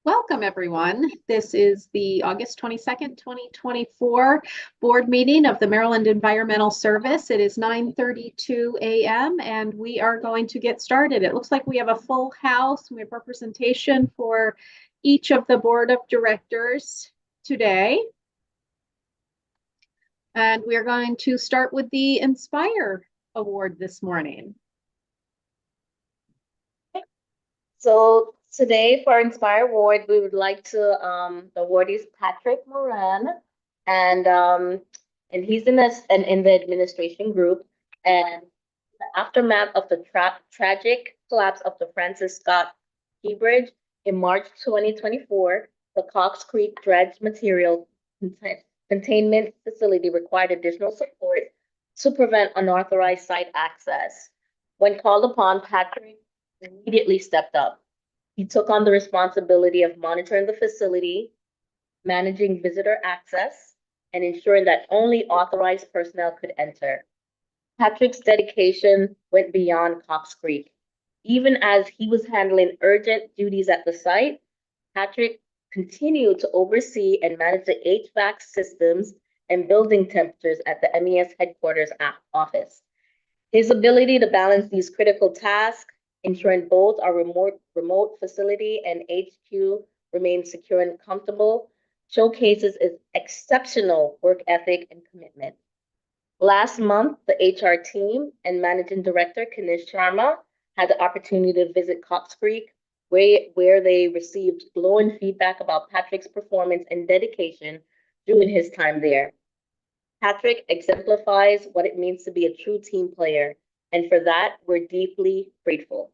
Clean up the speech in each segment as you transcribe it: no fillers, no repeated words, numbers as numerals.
Welcome, everyone. This is the August 22nd, 2024 board meeting of the Maryland Environmental Service. It is 9:32 a.m. and we are going to get started. It looks like we have a full house. We have representation for each of the board of directors today. And we are going to start with the Inspire Award this morning. So today for our Inspire Award, we would like to, the award is Patrick Moran, and he's in the administration group. And the aftermath of the tragic collapse of the Francis Scott Key Bridge in March 2024, the Cox Creek dredge material containment facility required additional support to prevent unauthorized site access. When called upon, Patrick immediately stepped up. He took on the responsibility of monitoring the facility, managing visitor access, and ensuring that only authorized personnel could enter. Patrick's dedication went beyond Cox Creek. Even as he was handling urgent duties at the site, Patrick continued to oversee and manage the HVAC systems and building temperatures at the MES headquarters office. His ability to balance these critical tasks, ensuring both our remote facility and HQ remain secure and comfortable, showcases his exceptional work ethic and commitment. Last month, the HR team and Managing Director Kanish Sharma had the opportunity to visit Cox Creek, where they received glowing feedback about Patrick's performance and dedication during his time there. Patrick exemplifies what it means to be a true team player, and for that, we're deeply grateful.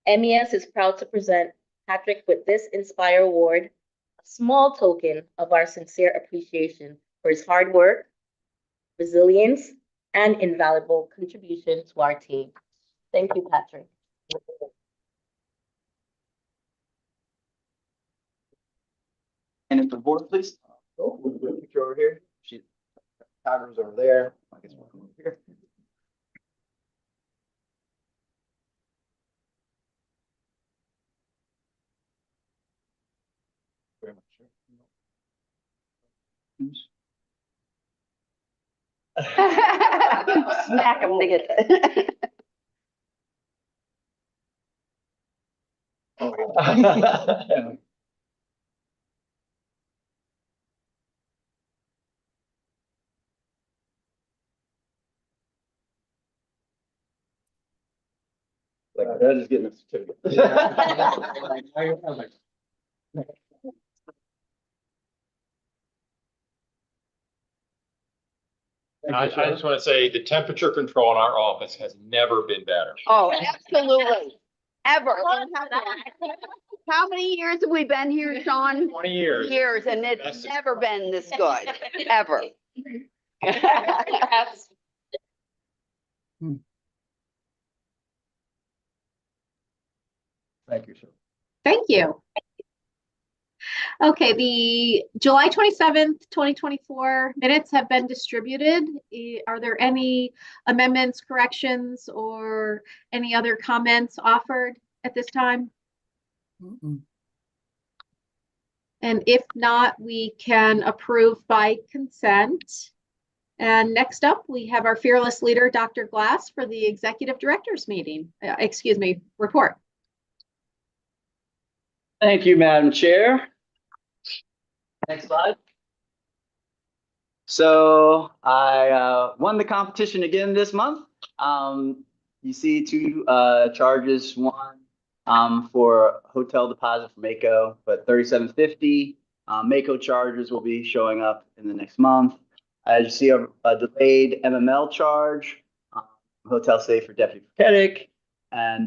MES is proud to present Patrick with this Inspire Award, a small token of our sincere appreciation for his hard work, resilience, and invaluable contribution to our team. Thank you, Patrick. And if the board, please. Oh, we'll do a picture over here. Tiger's over there. I guess we'll come over here. Very much. Smack him to get it. Like, I'm just getting a certificate. I just want to say the temperature control in our office has never been better. Oh, absolutely. Ever. How many years have we been here, Sean? 20 years. Years, and it's never been this good, ever. Thank you, sir. Thank you. Okay, the July 27th, 2024 minutes have been distributed. Are there any amendments, corrections, or any other comments offered at this time? And if not, we can approve by consent. And next up, we have our fearless leader, Dr. Glass, for the executive directors meeting, report. Thank you, Madam Chair. Next slide. So I won the competition again this month. You see two charges, one for hotel deposit for Mako, but $37.50. Mako charges will be showing up in the next month. As you see, a delayed MML charge, hotel stay for Deputy Pathetic, and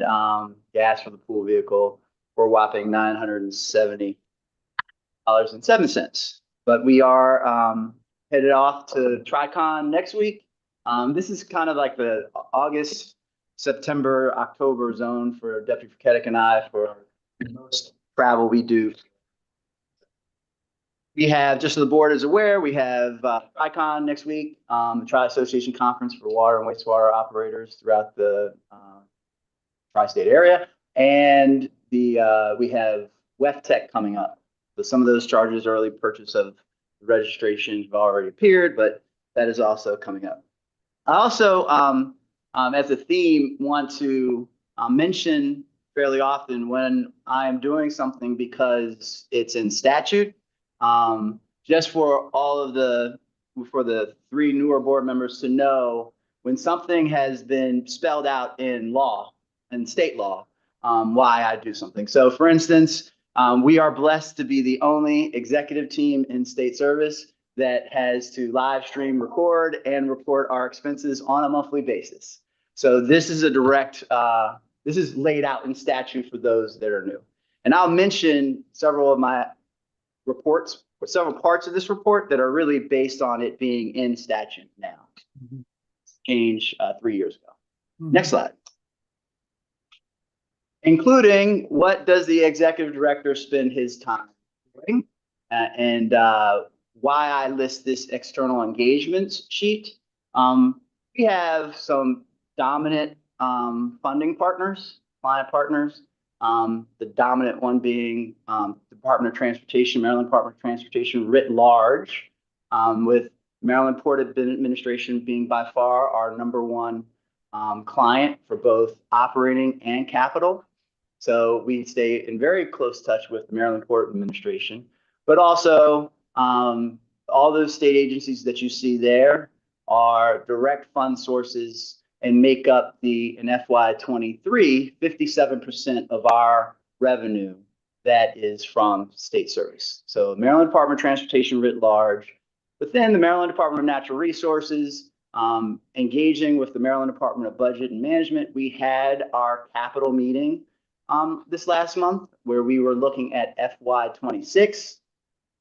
gas for the pool vehicle for a whopping $970.07. But we are headed off to TriCon next week. This is kind of like the August, September, October zone for Deputy Pathetic and I for most travel we do. We have, just so the board is aware, we have TriCon next week, the Tri-Association Conference for water and wastewater operators throughout the tri-state area. And we have WEF coming up. So some of those charges, early purchase of registration have already appeared, but that is also coming up. I also, as a theme, want to mention fairly often when I'm doing something because it's in statute. Just for the 3 newer board members to know, when something has been spelled out in law, in state law, why I do something. So for instance, we are blessed to be the only executive team in state service that has to live stream, record, and report our expenses on a monthly basis. So this is a direct, this is laid out in statute for those that are new. And I'll mention several of my reports, several parts of this report that are really based on it being in statute now. Change 3 years ago. Next slide. Including what does the executive director spend his time doing, and why I list this external engagements sheet. We have some dominant funding partners, client partners. The dominant one being Department of Transportation, Maryland Department of Transportation writ large, with Maryland Port Administration being by far our #1 client for both operating and capital. So we stay in very close touch with the Maryland Port Administration, but also all those state agencies that you see there are direct fund sources and make up in FY23, 57% of our revenue that is from state service. So Maryland Department of Transportation writ large, within the Maryland Department of Natural Resources, engaging with the Maryland Department of Budget and Management. We had our capital meeting this last month where we were looking at FY26.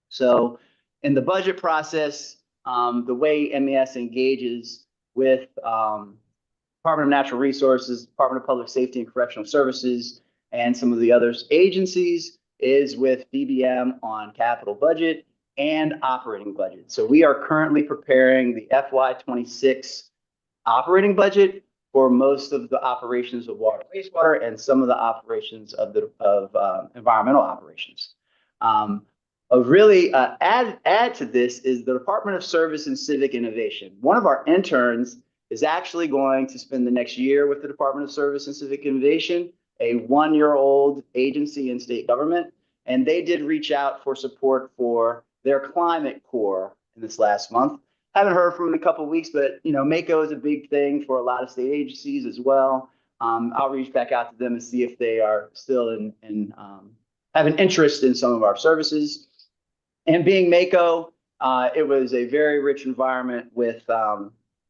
So in the budget process, the way MES engages with Department of Natural Resources, Department of Public Safety and Correctional Services, and some of the other agencies is with DBM on capital budget and operating budget. So we are currently preparing the FY26 operating budget for most of the operations of water, wastewater, and some of the operations of environmental operations. Add to this is the Department of Service and Civic Innovation. One of our interns is actually going to spend the next year with the Department of Service and Civic Innovation, a 1-year-old agency in state government, and they did reach out for support for their climate core in this last month. Haven't heard from them in a couple of weeks, but MACO is a big thing for a lot of state agencies as well. I'll reach back out to them and see if they are still have an interest in some of our services. And being MACO, it was a very rich environment with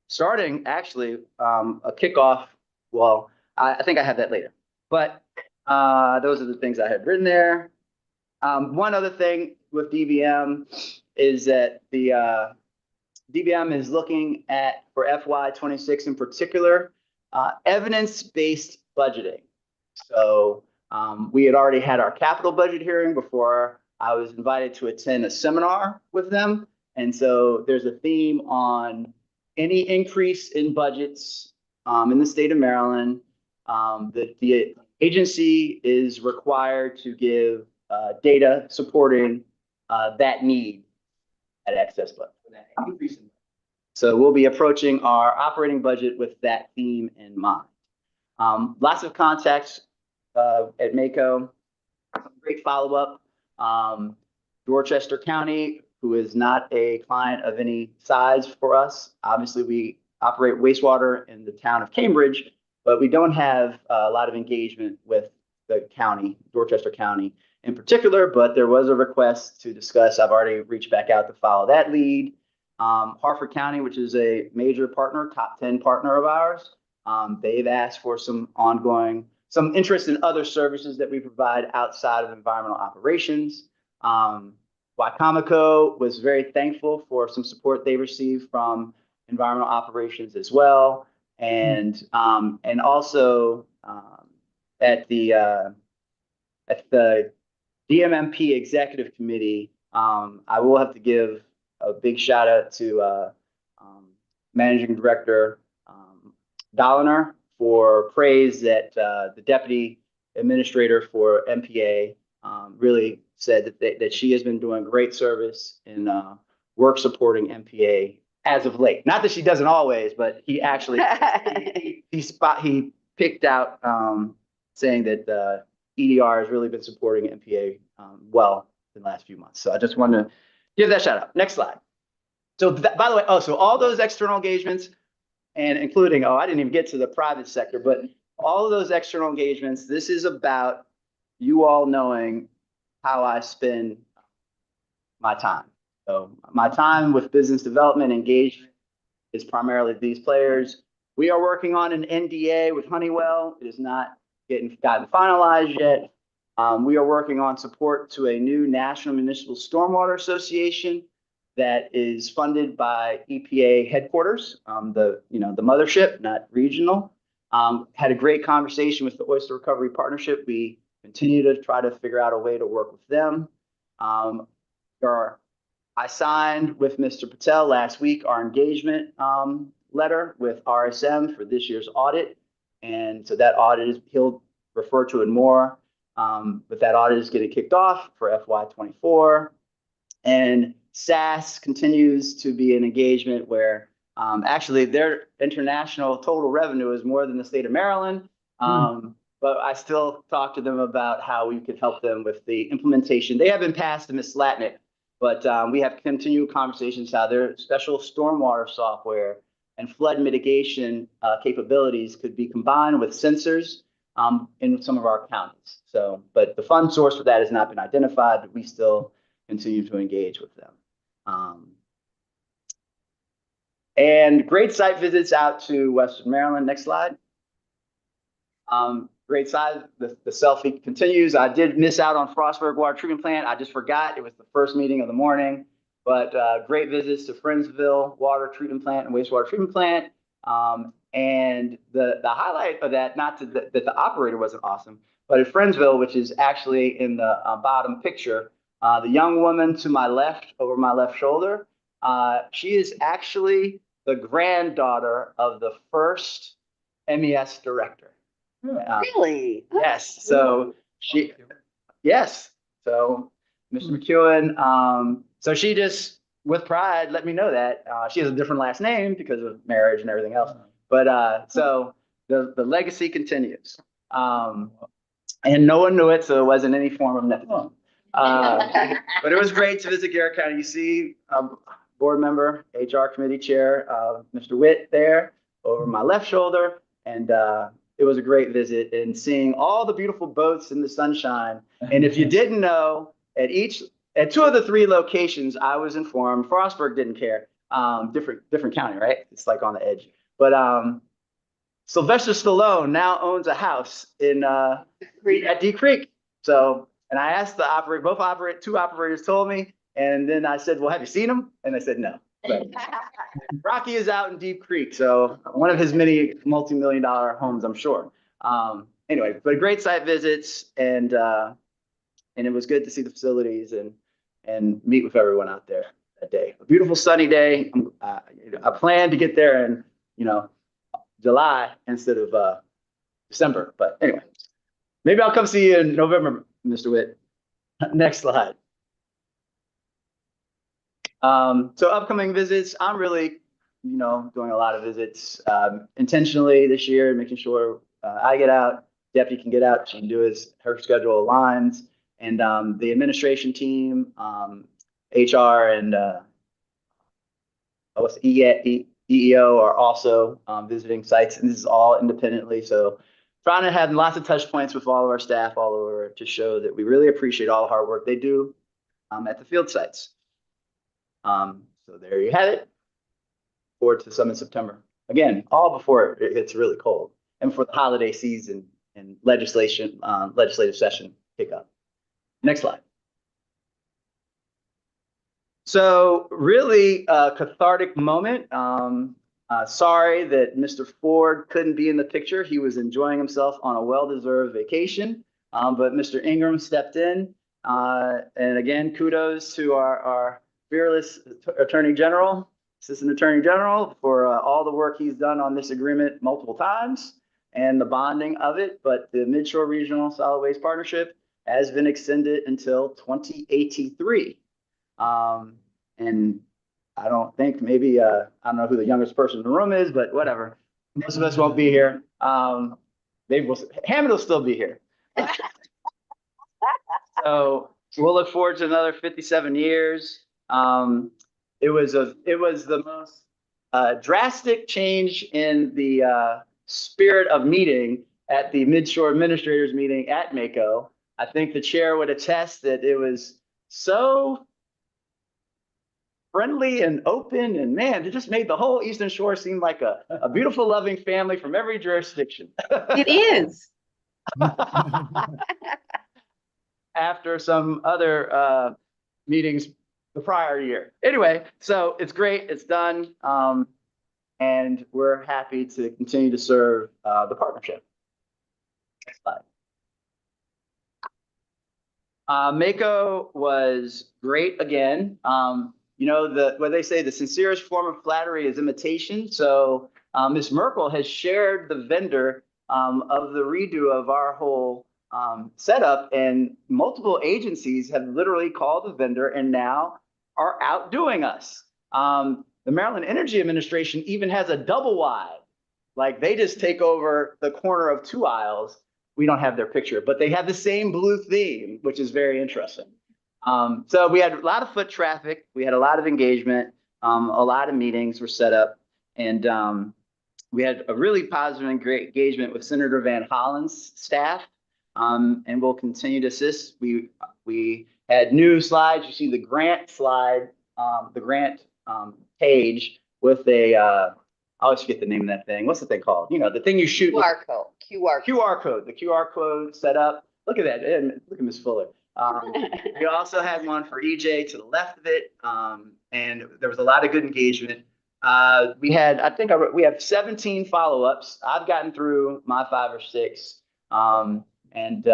starting actually a kickoff. Well, I think I have that later, but those are the things I had written there. One other thing with DBM is that the DBM is looking at, for FY26 in particular, evidence-based budgeting. So we had already had our capital budget hearing before I was invited to attend a seminar with them. And so there's a theme on any increase in budgets in the state of Maryland. The agency is required to give data supporting that need at excess budget. So we'll be approaching our operating budget with that theme in mind. Lots of contacts at MACO, great follow-up. Dorchester County, who is not a client of any size for us. Obviously, we operate wastewater in the town of Cambridge, but we don't have a lot of engagement with the county, Dorchester County in particular, but there was a request to discuss. I've already reached back out to follow that lead. Harford County, which is a major partner, top 10 partner of ours, they've asked for some interest in other services that we provide outside of environmental operations. Wycomico was very thankful for some support they received from environmental operations as well. And also at the DMMP Executive Committee, I will have to give a big shout out to Managing Director Dolliner for praise that the Deputy Administrator for MPA really said that she has been doing great service in work supporting MPA as of late. Not that she doesn't always, but he actually he picked out saying that EDR has really been supporting MPA well in the last few months. So I just wanted to give that shout out. Next slide. So by the way, so all those external engagements, and including, I didn't even get to the private sector, but all of those external engagements, this is about you all knowing how I spend my time. So my time with business development engagement is primarily these players. We are working on an NDA with Honeywell. It is not gotten finalized yet. We are working on support to a new National Municipal Stormwater Association that is funded by EPA headquarters, the mothership, not regional. Had a great conversation with the Oyster Recovery Partnership. We continue to try to figure out a way to work with them. I signed with Mr. Patel last week our engagement letter with RSM for this year's audit. And so that audit he'll refer to it more, but that audit is getting kicked off for FY24. And SAS continues to be an engagement where actually their international total revenue is more than the state of Maryland. But I still talk to them about how we could help them with the implementation. They haven't passed the Ms. Slatnick, but we have continued conversations how their special stormwater software and flood mitigation capabilities could be combined with sensors in some of our counties. So, but the fund source for that has not been identified, but we still continue to engage with them. And great site visits out to Western Maryland. Next slide. Great side, the selfie continues. I did miss out on Frostburg Water Treatment Plant. I just forgot. It was the first meeting of the morning, but great visits to Friendsville Water Treatment Plant and Wastewater Treatment Plant. And the highlight of that, not that the operator wasn't awesome, but at Friendsville, which is actually in the bottom picture, the young woman to my left, over my left shoulder, she is actually the granddaughter of the first MES director. Really? Yes. So yes. So Mr. McEwen, so she just, with pride, let me know that she has a different last name because of marriage and everything else. But so the legacy continues. And no one knew it, so it wasn't any form of nepotism. But it was great to visit Garrett County. You see board member, HR committee chair, Mr. Witt there over my left shoulder. And it was a great visit and seeing all the beautiful boats in the sunshine. And if you didn't know, at 2 of the 3 locations, I was informed, Frostburg didn't care. Different county, right? It's like on the edge. But Sylvester Stallone now owns a house in at Deep Creek. So, and I asked the operator, 2 operators told me, and then I said, well, have you seen him? And they said, no. But Rocky is out in Deep Creek, so one of his many multi-million-dollar homes, I'm sure. Anyway, but great site visits, and it was good to see the facilities and meet with everyone out there that day. A beautiful sunny day. I plan to get there in July instead of December, but anyway, maybe I'll come see you in November, Mr. Witt. Next slide. So upcoming visits, I'm really, doing a lot of visits intentionally this year, making sure I get out, Deputy can get out, she can do her schedule aligns, and the administration team, HR and EEO are also visiting sites, and this is all independently. So trying to have lots of touch points with all of our staff all over to show that we really appreciate all the hard work they do at the field sites. So there you have it. Forward to some in September. Again, all before it gets really cold and for the holiday season and legislative session kickoff. Next slide. So really a cathartic moment. Sorry that Mr. Ford couldn't be in the picture. He was enjoying himself on a well-deserved vacation, but Mr. Ingram stepped in. And again, kudos to our fearless Attorney General, Assistant Attorney General, for all the work he's done on this agreement multiple times and the bonding of it. But the Midshore Regional Solid Waste Partnership, has been extended until 2083. And I don't think maybe, I don't know who the youngest person in the room is, but whatever. Most of us won't be here. Maybe Hammond will still be here. So we'll look forward to another 57 years. It was the most drastic change in the spirit of meeting at the Midshore Administrators meeting at MACO. I think the chair would attest that it was so friendly and open, and man, it just made the whole Eastern Shore seem like a beautiful, loving family from every jurisdiction. It is. After some other meetings the prior year. Anyway, so it's great, it's done, and we're happy to continue to serve the partnership. Next slide. MACO was great again. You know, what they say, the sincerest form of flattery is imitation. So Ms. Merkel has shared the vendor of the redo of our whole setup, and multiple agencies have literally called the vendor and now are outdoing us. The Maryland Energy Administration even has a double wide. Like, they just take over the corner of 2 aisles. We don't have their picture, but they have the same blue theme, which is very interesting. So we had a lot of foot traffic. We had a lot of engagement. A lot of meetings were set up, and we had a really positive and great engagement with Senator Van Hollen's staff, and we'll continue to assist. We had new slides. You see the grant slide, the grant page with a, I always forget the name of that thing. What's the thing called? You know, the thing you shoot. QR code. QR code. The QR code set up. Look at that. And look at Ms. Fuller. We also had one for EJ to the left of it, and there was a lot of good engagement. We had, we have 17 follow-ups. I've gotten through my 5 or 6, and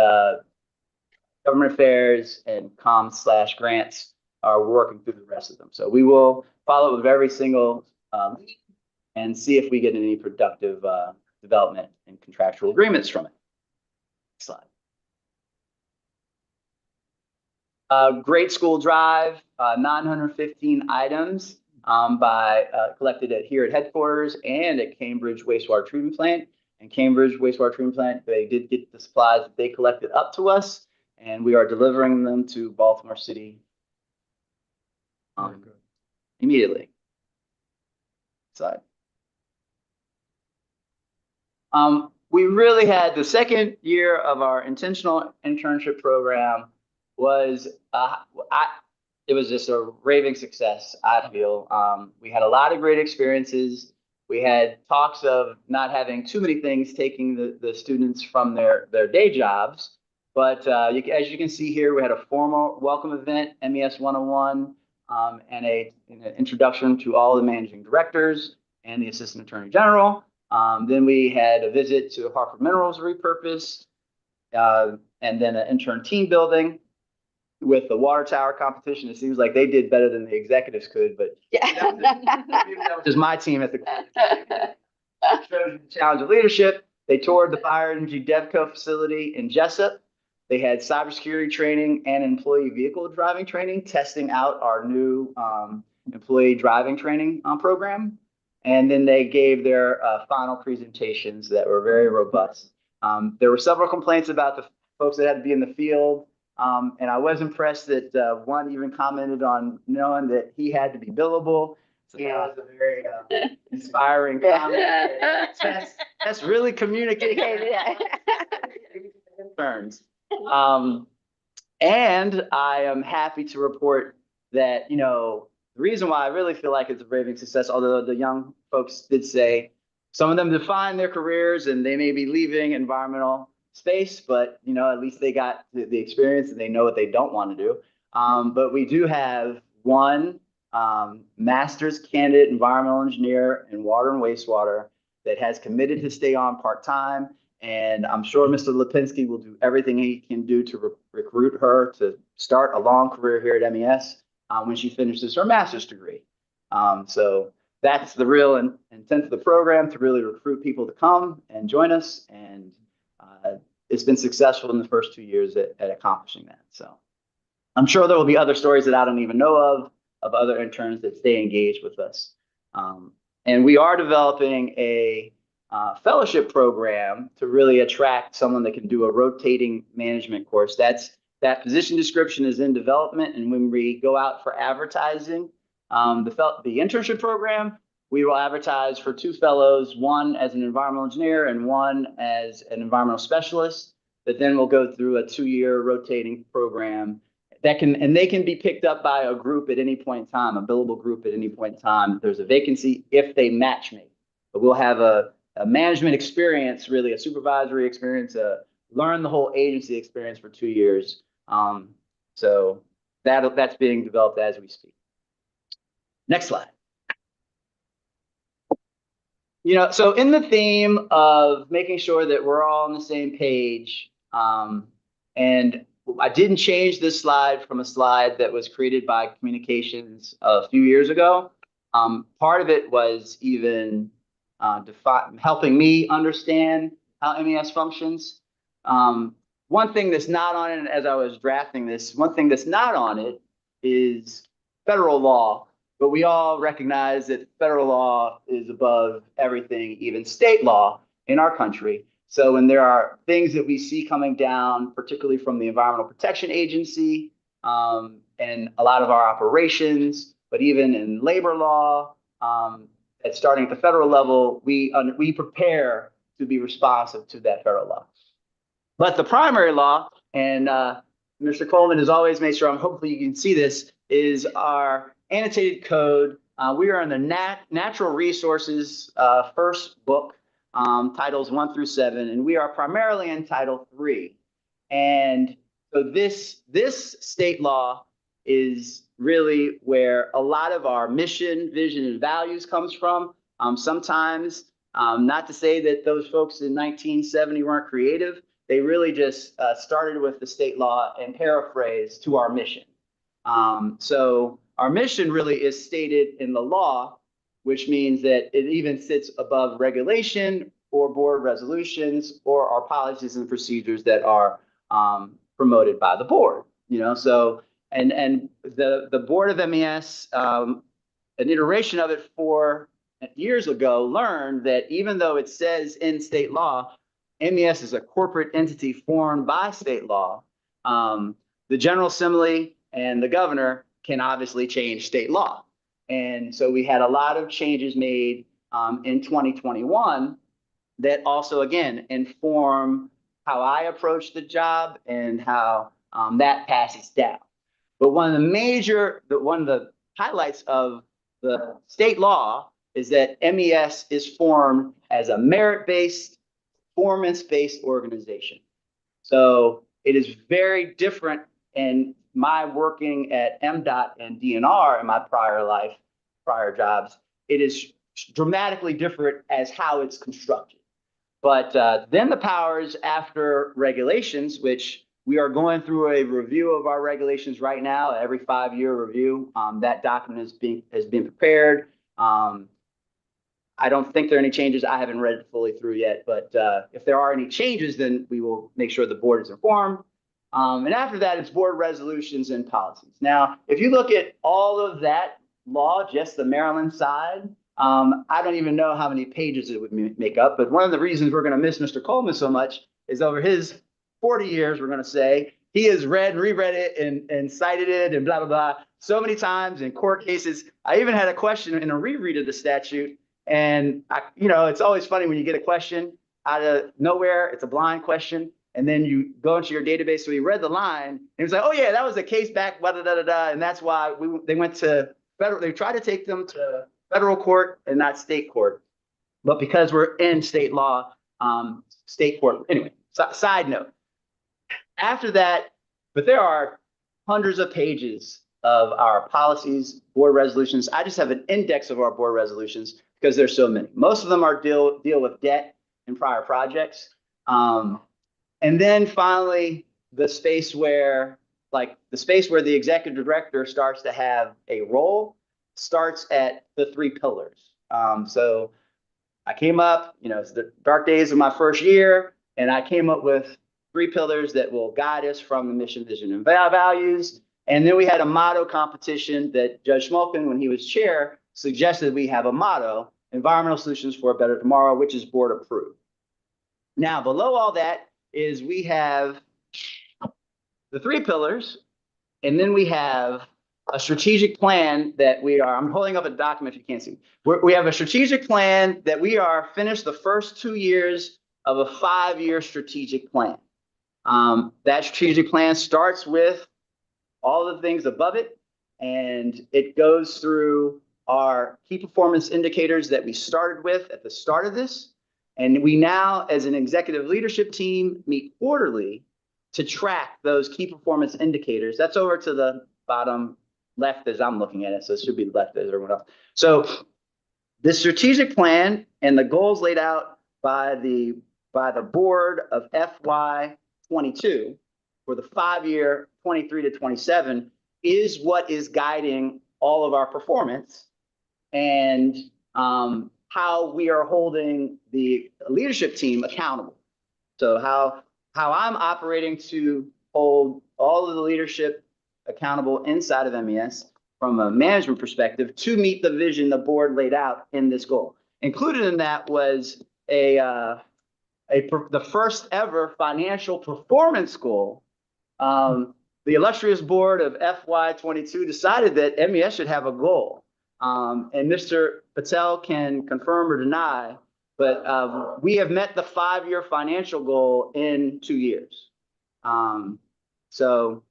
government affairs and comms/grants are working through the rest of them. So we will follow up with every single and see if we get any productive development and contractual agreements from it. Next slide. Great School Drive, 915 items collected here at headquarters and at Cambridge Wastewater Treatment Plant. And Cambridge Wastewater Treatment Plant, they did get the supplies that they collected up to us, and we are delivering them to Baltimore City immediately. Slide. We really had the second year of our intentional internship program was it was just a raving success, I feel. We had a lot of great experiences. We had talks of not having too many things taking the students from their day jobs. But as you can see here, we had a formal welcome event, MES 101, and an introduction to all the managing directors and the assistant attorney general. Then we had a visit to Hartford Minerals repurpose, and then an intern team building with the water tower competition. It seems like they did better than the executives could, but that was just my team at the shows you the challenge of leadership. They toured the Fire Energy DevCo facility in Jessup. They had cybersecurity training and employee vehicle driving training, testing out our new employee driving training program. And then they gave their final presentations that were very robust. There were several complaints about the folks that had to be in the field. And I was impressed that one even commented on knowing that he had to be billable. So that was a very inspiring comment. That's really communicating concerns. And I am happy to report that, you know, the reason why I really feel like it's a raving success, although the young folks did say some of them define their careers and they may be leaving environmental space, but, you know, at least they got the experience and they know what they don't want to do. But we do have one master's candidate environmental engineer in water and wastewater that has committed to stay on part-time. And I'm sure Mr. Lipinski will do everything he can do to recruit her to start a long career here at MES when she finishes her master's degree. So that's the real intent of the program, to really recruit people to come and join us. And it's been successful in the first 2 years at accomplishing that. So I'm sure there will be other stories that I don't even know of other interns that stay engaged with us. And we are developing a fellowship program to really attract someone that can do a rotating management course. That position description is in development, and when we go out for advertising, the internship program, we will advertise for 2 fellows, one as an environmental engineer and one as an environmental specialist. But then we'll go through a 2-year rotating program they can be picked up by a group at any point in time, a billable group at any point in time. There's a vacancy if they match me. But we'll have a management experience, really a supervisory experience, learn the whole agency experience for 2 years. So that's being developed as we speak. Next slide. So in the theme of making sure that we're all on the same page, and I didn't change this slide from a slide that was created by communications a few years ago. Part of it was even helping me understand how MES functions. One thing that's not on it, as I was drafting this, one thing that's not on it is federal law. But we all recognize that federal law is above everything, even state law in our country. So when there are things that we see coming down, particularly from the Environmental Protection Agency and a lot of our operations, but even in labor law, starting at the federal level, we prepare to be responsive to that federal law. But the primary law, and Mr. Coleman has always made sure, hopefully you can see this, is our annotated code. We are in the natural resources first book, titles 1 through 7, and we are primarily in title 3. And so this state law is really where a lot of our mission, vision, and values comes from. Sometimes, not to say that those folks in 1970 weren't creative, they really just started with the state law and paraphrased to our mission. So our mission really is stated in the law, which means that it even sits above regulation or board resolutions or our policies and procedures that are promoted by the board. So and the board of MES, an iteration of it 4 years ago, learned that even though it says in state law, MES is a corporate entity formed by state law, the General Assembly and the governor can obviously change state law. And so we had a lot of changes made in 2021 that also, again, inform how I approach the job and how that passes down. But one of the highlights of the state law is that MES is formed as a merit-based, performance-based organization. So it is very different in my working at MDOT and DNR in my prior jobs. It is dramatically different as how it's constructed. But then the powers after regulations, which we are going through a review of our regulations right now, every 5-year review. That document has been prepared. I don't think there are any changes. I haven't read it fully through yet, but if there are any changes, then we will make sure the board is informed. And after that, it's board resolutions and policies. Now, if you look at all of that law, just the Maryland side, I don't even know how many pages it would make up. But one of the reasons we're going to miss Mr. Coleman so much is over his 40 years, we're going to say, he has read and reread it and cited it and blah, blah, blah so many times in court cases. I even had a question in a reread of the statute. And, it's always funny when you get a question out of nowhere. It's a blind question. And then you go into your database. So he read the line and he was like, oh, yeah, that was a case back, blah, blah, blah, blah. And that's why they went to federal. They tried to take them to federal court and not state court. But because we're in state law, state court. Anyway, side note. After that, but there are hundreds of pages of our policies, board resolutions. I just have an index of our board resolutions because there's so many. Most of them are deal with debt and prior projects. And then finally, the space where the executive director starts to have a role starts at the 3 pillars. So I came up, it's the dark days of my first year, and I came up with 3 pillars that will guide us from the mission, vision, and values. And then we had a motto competition that Judge Schmolken, when he was chair, suggested we have a motto, Environmental Solutions for a Better Tomorrow, which is board approved. Now, below all that is we have the 3 pillars, and then we have a strategic plan that I'm holding up a document if you can't see. We have a strategic plan that we are finished the first 2 years of a 5-year strategic plan. That strategic plan starts with all the things above it, and it goes through our key performance indicators that we started with at the start of this. And we now, as an executive leadership team, meet quarterly to track those key performance indicators. That's over to the bottom left as I'm looking at it, so it should be left as everyone else. So the strategic plan and the goals laid out by the board of FY22 for the 5-year 23 to 27 is what is guiding all of our performance and how we are holding the leadership team accountable. So how I'm operating to hold all of the leadership accountable inside of MES from a management perspective to meet the vision the board laid out in this goal. Included in that was the first ever financial performance goal. The illustrious board of FY22 decided that MES should have a goal. And Mr. Patel can confirm or deny, but we have met the 5-year financial goal in 2 years. So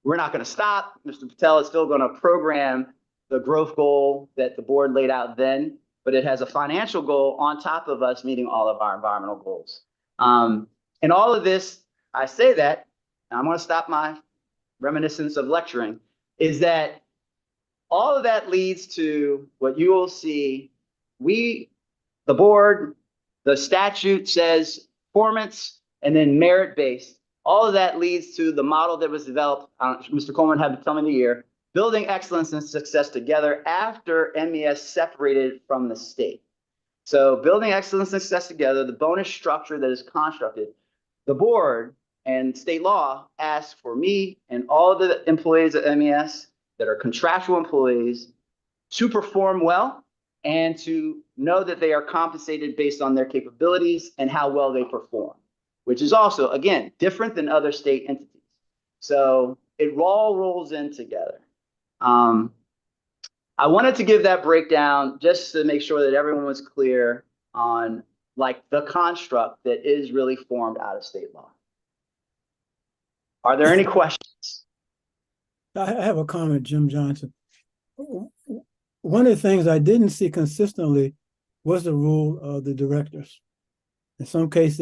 we're not going to stop. Mr. Patel is still going to program the growth goal that the board laid out then, but it has a financial goal on top of us meeting all of our environmental goals. And all of this, I say that, and I'm going to stop my reminiscence of lecturing, is that all of that leads to what you will see. The board, the statute says performance and then merit-based. All of that leads to the model that was developed. Mr. Coleman had to tell me the year, building excellence and success together after MES separated from the state. So building excellence and success together, the bonus structure that is constructed, the board and state law asks for me and all of the employees at MES that are contractual employees to perform well and to know that they are compensated based on their capabilities and how well they perform, which is also, again, different than other state entities. So it all rolls in together. I wanted to give that breakdown just to make sure that everyone was clear on like the construct that is really formed out of state law. Are there any questions? I have a comment, Jim Johnson. One of the things I didn't see consistently was the rule of the directors. In some cases,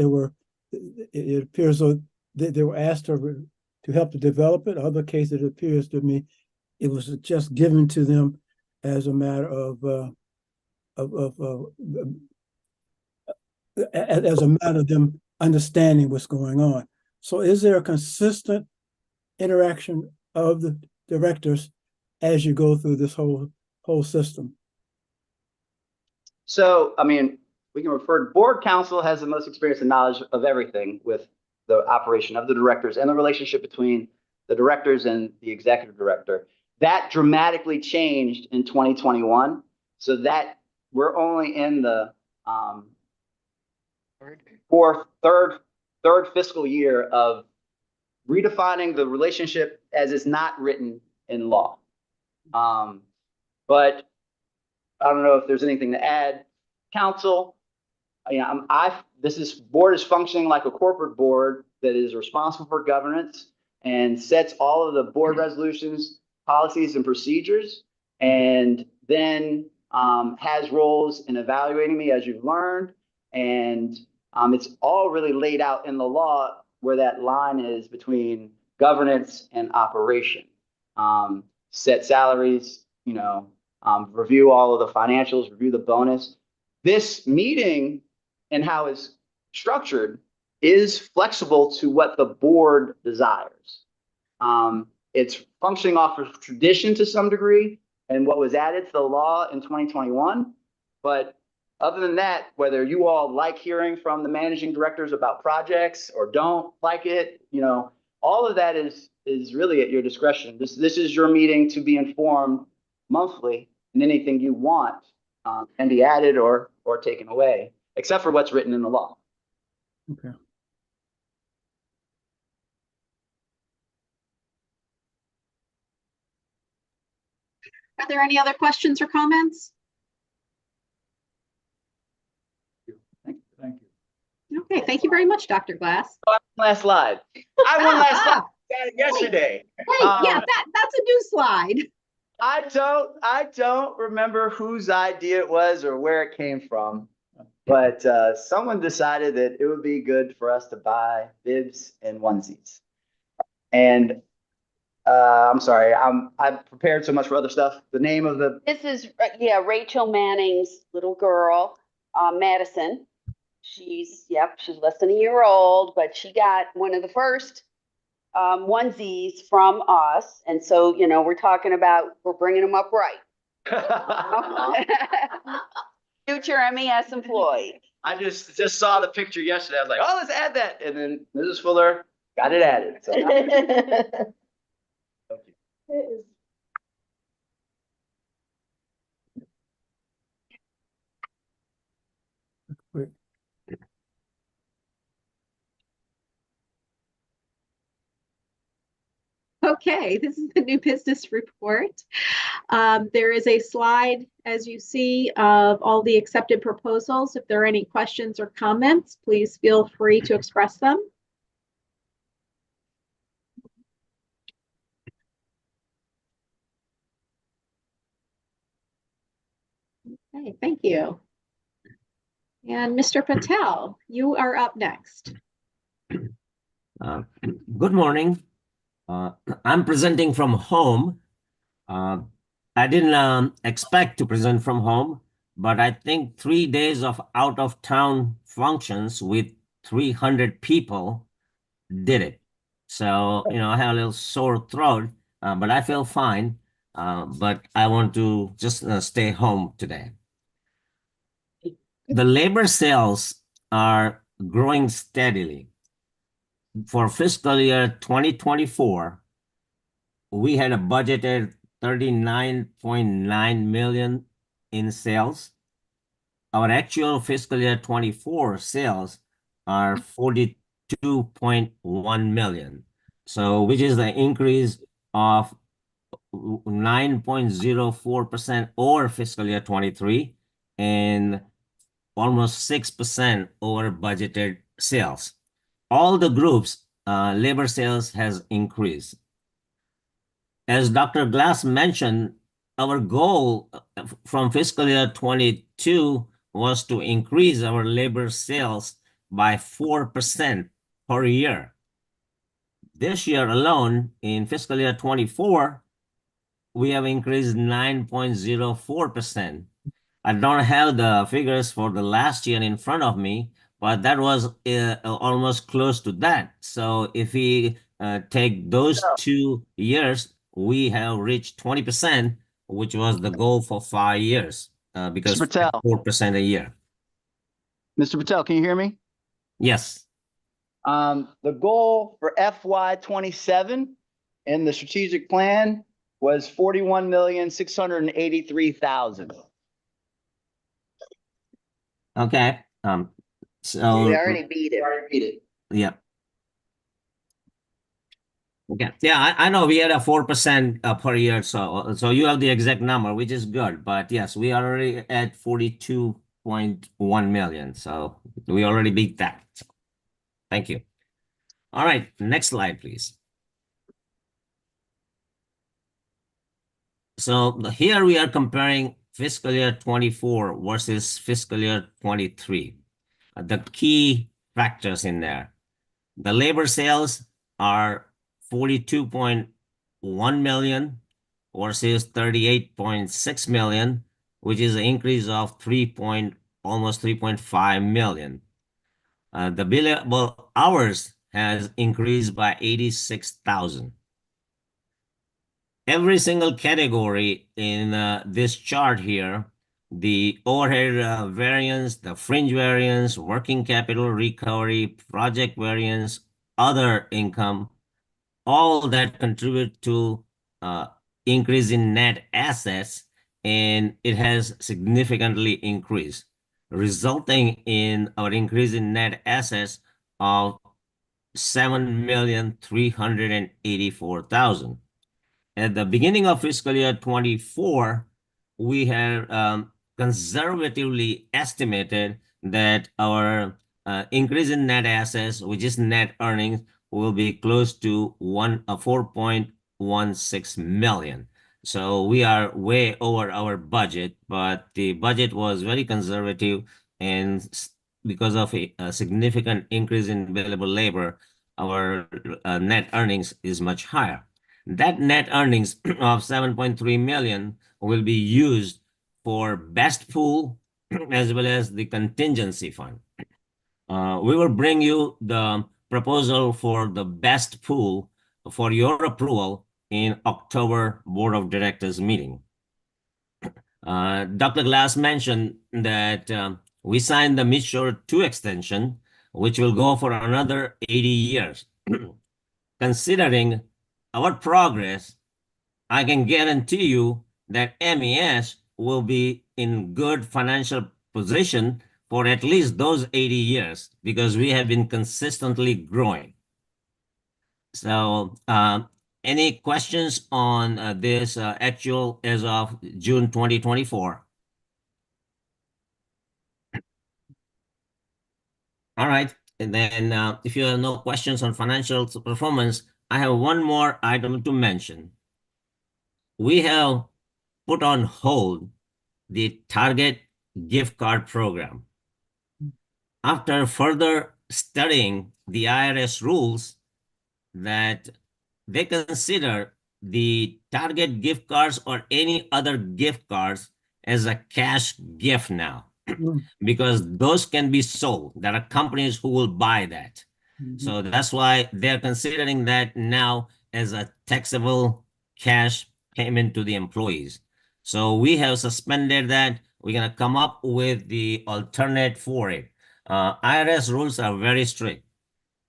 it appears so they were asked to help to develop it. Other cases, it appears to me it was just given to them as a matter of them understanding what's going on. So is there a consistent interaction of the directors as you go through this whole system? So, I mean, we can refer to board counsel has the most experience and knowledge of everything with the operation of the directors and the relationship between the directors and the executive director. That dramatically changed in 2021. So that we're only in the third fiscal year of redefining the relationship as is not written in law. But I don't know if there's anything to add. Council, this board is functioning like a corporate board that is responsible for governance and sets all of the board resolutions, policies, and procedures, and then has roles in evaluating me, as you've learned. And it's all really laid out in the law where that line is between governance and operation. Set salaries, review all of the financials, review the bonus. This meeting and how it's structured is flexible to what the board desires. It's functioning off of tradition to some degree and what was added to the law in 2021, but Other than that, whether you all like hearing from the managing directors about projects or don't like it, all of that is really at your discretion. This is your meeting to be informed monthly, and anything you want can be added or taken away, except for what's written in the law. Okay. Are there any other questions or comments? Thank you. Okay, thank you very much, Dr. Glass. Last slide. I won last slide. Ah, Got it yesterday. yeah, that's a new slide. I don't remember whose idea it was or where it came from, but someone decided that it would be good for us to buy bibs and onesies. And I'm sorry, I've prepared so much for other stuff. The name of the This is, Rachel Manning's little girl, Madison. She's less than a year old, but she got one of the first onesies from us. And so, we're talking about, we're bringing them up right. Future MES employee. I just saw the picture yesterday. I was like, oh, let's add that. And then Mrs. Fuller got it added. So thank you. Quick. Okay, this is the new business report. There is a slide, as you see, of all the accepted proposals. If there are any questions or comments, please feel free to express them. Okay, thank you. And Mr. Patel, you are up next. Good morning. I'm presenting from home. I didn't expect to present from home, but I think 3 days of out-of-town functions with 300 people did it. So, I have a little sore throat, but I feel fine. But I want to just stay home today. The labor sales are growing steadily. For fiscal year 2024, we had a budgeted 39.9 million in sales. Our actual fiscal year 24 sales are 42.1 million. So, which is the increase of 9.04% over fiscal year 23 and almost 6% over budgeted sales. All the groups, labor sales has increased. As Dr. Glass mentioned, our goal from fiscal year 22 was to increase our labor sales by 4% per year. This year alone, in fiscal year 24, we have increased 9.04%. I don't have the figures for the last year in front of me, but that was almost close to that. So if we take those 2 years, we have reached 20%, which was the goal for 5 years, because Mr. Patel. 4% a year. Mr. Patel, can you hear me? Yes. The goal for FY 27 in the strategic plan was 41,683,000. Okay. So We already beat it. yeah. Okay. Yeah, I know we had a 4% per year, so you have the exact number, which is good. But yes, we are already at 42.1 million. So we already beat that. Thank you. All right, next slide, please. So here we are comparing fiscal year 24 versus fiscal year 23. The key factors in there. The labor sales are 42.1 million versus 38.6 million, which is an increase of almost 3.5 million. The billable hours has increased by 86,000. Every single category in this chart here the overhead variance, the fringe variance, working capital recovery, project variance, other income, all that contribute to increase in net assets, and it has significantly increased, resulting in our increase in net assets of 7,384,000. At the beginning of fiscal year 24, we have conservatively estimated that our increase in net assets, which is net earnings, will be close to 4.16 million. So we are way over our budget, but the budget was very conservative, and because of a significant increase in available labor, our net earnings is much higher. That net earnings of 7.3 million will be used for best pool as well as the contingency fund. We will bring you the proposal for the best pool for your approval in October Board of Directors meeting. Dr. Glass mentioned that we signed the Midshore 2 extension, which will go for another 80 years. Considering our progress, I can guarantee you that MES will be in good financial position for at least those 80 years because we have been consistently growing. So any questions on this actual as of June 2024? All right. And then if you have no questions on financial performance, I have one more item to mention. We have put on hold the Target gift card program. After further studying the IRS rules, that they consider the Target gift cards or any other gift cards as a cash gift now, because those can be sold. There are companies who will buy that. So that's why they're considering that now as a taxable cash payment to the employees. So we have suspended that. We're going to come up with the alternate for it. IRS rules are very strict.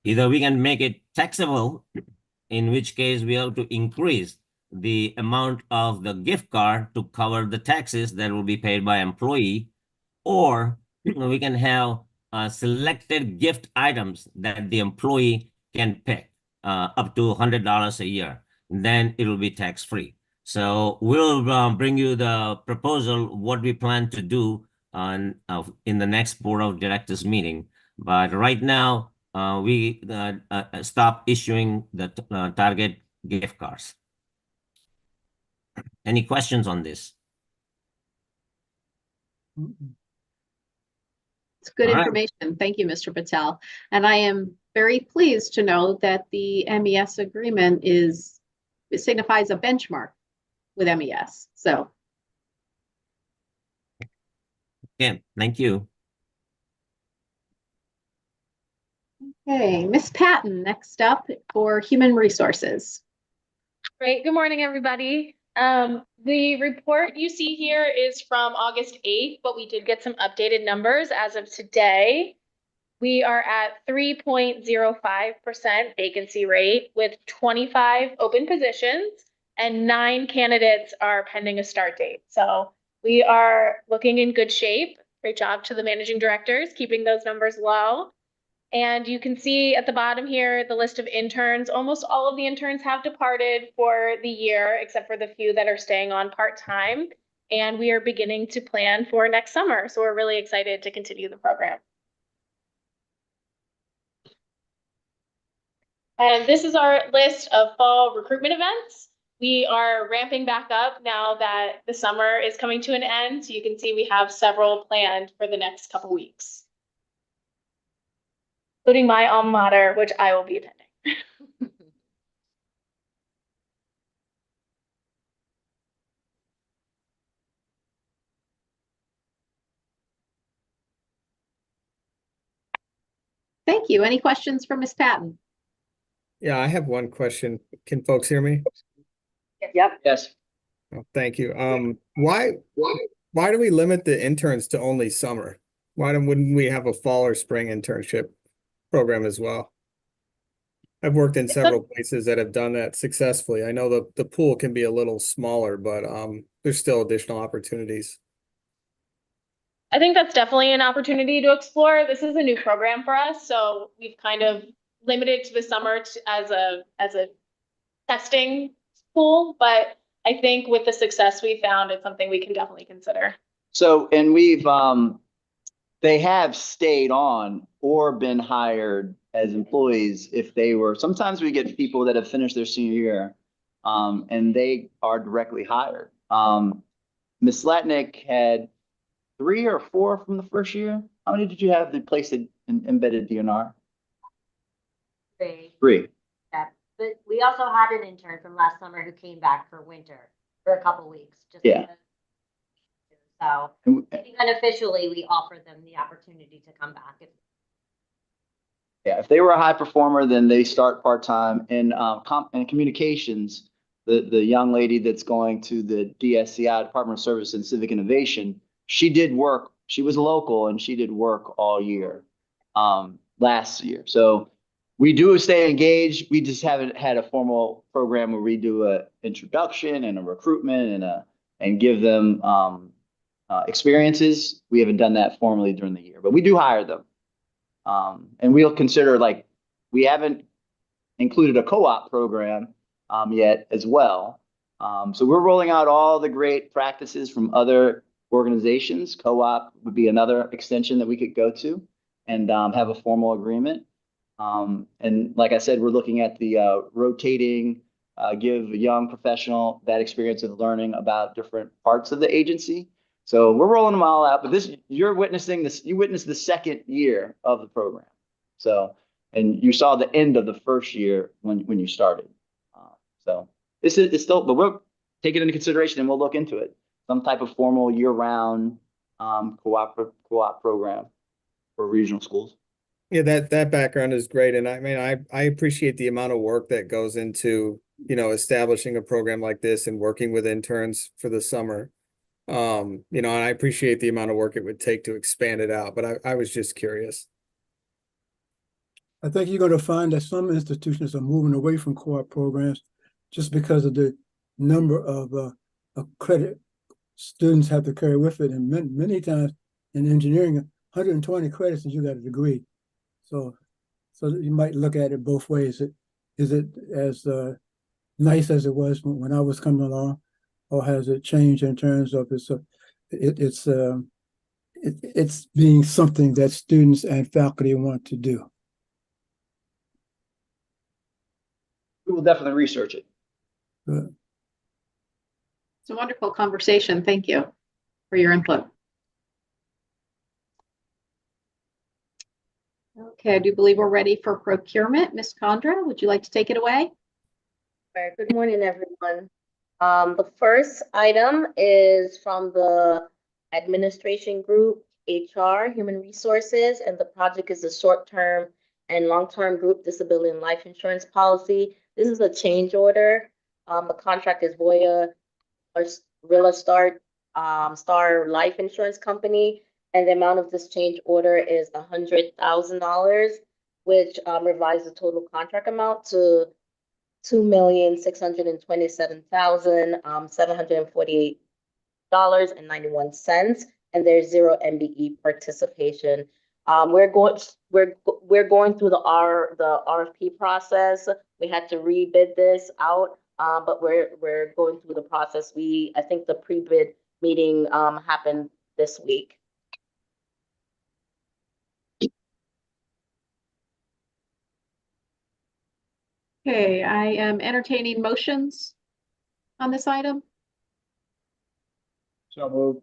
Either we can make it taxable, in which case we have to increase the amount of the gift card to cover the taxes that will be paid by employee, or we can have selected gift items that the employee can pick up to $100 a year. Then it will be tax-free. So we'll bring you the proposal, what we plan to do in the next Board of Directors meeting. But right now, we stop issuing the Target gift cards. Any questions on this? It's good All right. information. Thank you, Mr. Patel. And I am very pleased to know that the MES agreement it signifies a benchmark with MES. So. Okay, thank you. Okay, Ms. Patton, next up for Human Resources. Great. Good morning, everybody. The report you see here is from August 8th, but we did get some updated numbers as of today. We are at 3.05% vacancy rate with 25 open positions and 9 candidates are pending a start date. So we are looking in good shape. Great job to the managing directors, keeping those numbers low. And you can see at the bottom here, the list of interns. Almost all of the interns have departed for the year, except for the few that are staying on part-time. And we are beginning to plan for next summer. So we're really excited to continue the program. And this is our list of fall recruitment events. We are ramping back up now that the summer is coming to an end. So you can see we have several planned for the next couple weeks, including my alma mater, which I will be attending. Thank you. Any questions for Ms. Patton? Yeah, I have one question. Can folks hear me? Yep. Yes. Oh, thank you. Why why do we limit the interns to only summer? Wouldn't we have a fall or spring internship program as well? I've worked in several places that have done that successfully. I know the pool can be a little smaller, but there's still additional opportunities. I think that's definitely an opportunity to explore. This is a new program for us, so we've kind of limited to the summer as a testing pool, but I think with the success we found, it's something we can definitely consider. So, and they have stayed on or been hired as employees if they were, sometimes we get people that have finished their senior year, and they are directly hired. Ms. Slatnick had 3 or 4 from the first year. How many did you have that placed in embedded DNR? 3. Yeah, but we also had an intern from last summer who came back for winter for a couple weeks. Yeah. So I think unofficially we offered them the opportunity to come back. Yeah, if they were a high performer, then they start part-time. In communications, the young lady that's going to the DSCI, Department of Service and Civic Innovation, she did work. She was local and she did work all year last year. So we do stay engaged. We just haven't had a formal program where we do a introduction and a recruitment and give them experiences. We haven't done that formally during the year, but we do hire them. And we'll consider, like, we haven't included a co-op program yet as well. So we're rolling out all the great practices from other organizations. Co-op would be another extension that we could go to and have a formal agreement. And like I said, we're looking at the rotating, give a young professional that experience of learning about different parts of the agency. So we're rolling them all out, but you witnessed the second year of the program. So, and you saw the end of the first year when you started. So it's still, but we'll take it into consideration and we'll look into it. Some type of formal year-round co-op program for regional schools. Yeah, that background is great. And I mean, I appreciate the amount of work that goes into, establishing a program like this and working with interns for the summer. And I appreciate the amount of work it would take to expand it out, but I was just curious. I think you're going to find that some institutions are moving away from co-op programs just because of the number of credit students have to carry with it. And many times in engineering, 120 credits and you got a degree. So you might look at it both ways. Is it as nice as it was when I was coming along, or has it changed in terms of it's being something that students and faculty want to do? We will definitely research it. Good. It's a wonderful conversation. Thank you for your input. Okay, I do believe we're ready for procurement. Ms. Condra, would you like to take it away? All right, good morning, everyone. The first item is from the administration group, HR, Human Resources, and the project is a short-term and long-term group disability and life insurance policy. This is a change order. The contract is Voya or Rilla Star Life Insurance Company, and the amount of this change order is $100,000, which revises the total contract amount to $2,627,748.91, and there's 0 MBE participation. We're going through the RFP process. We had to rebid this out, but we're going through the process. I think the pre-bid meeting happened this week. Okay, I am entertaining motions on this item. So moved.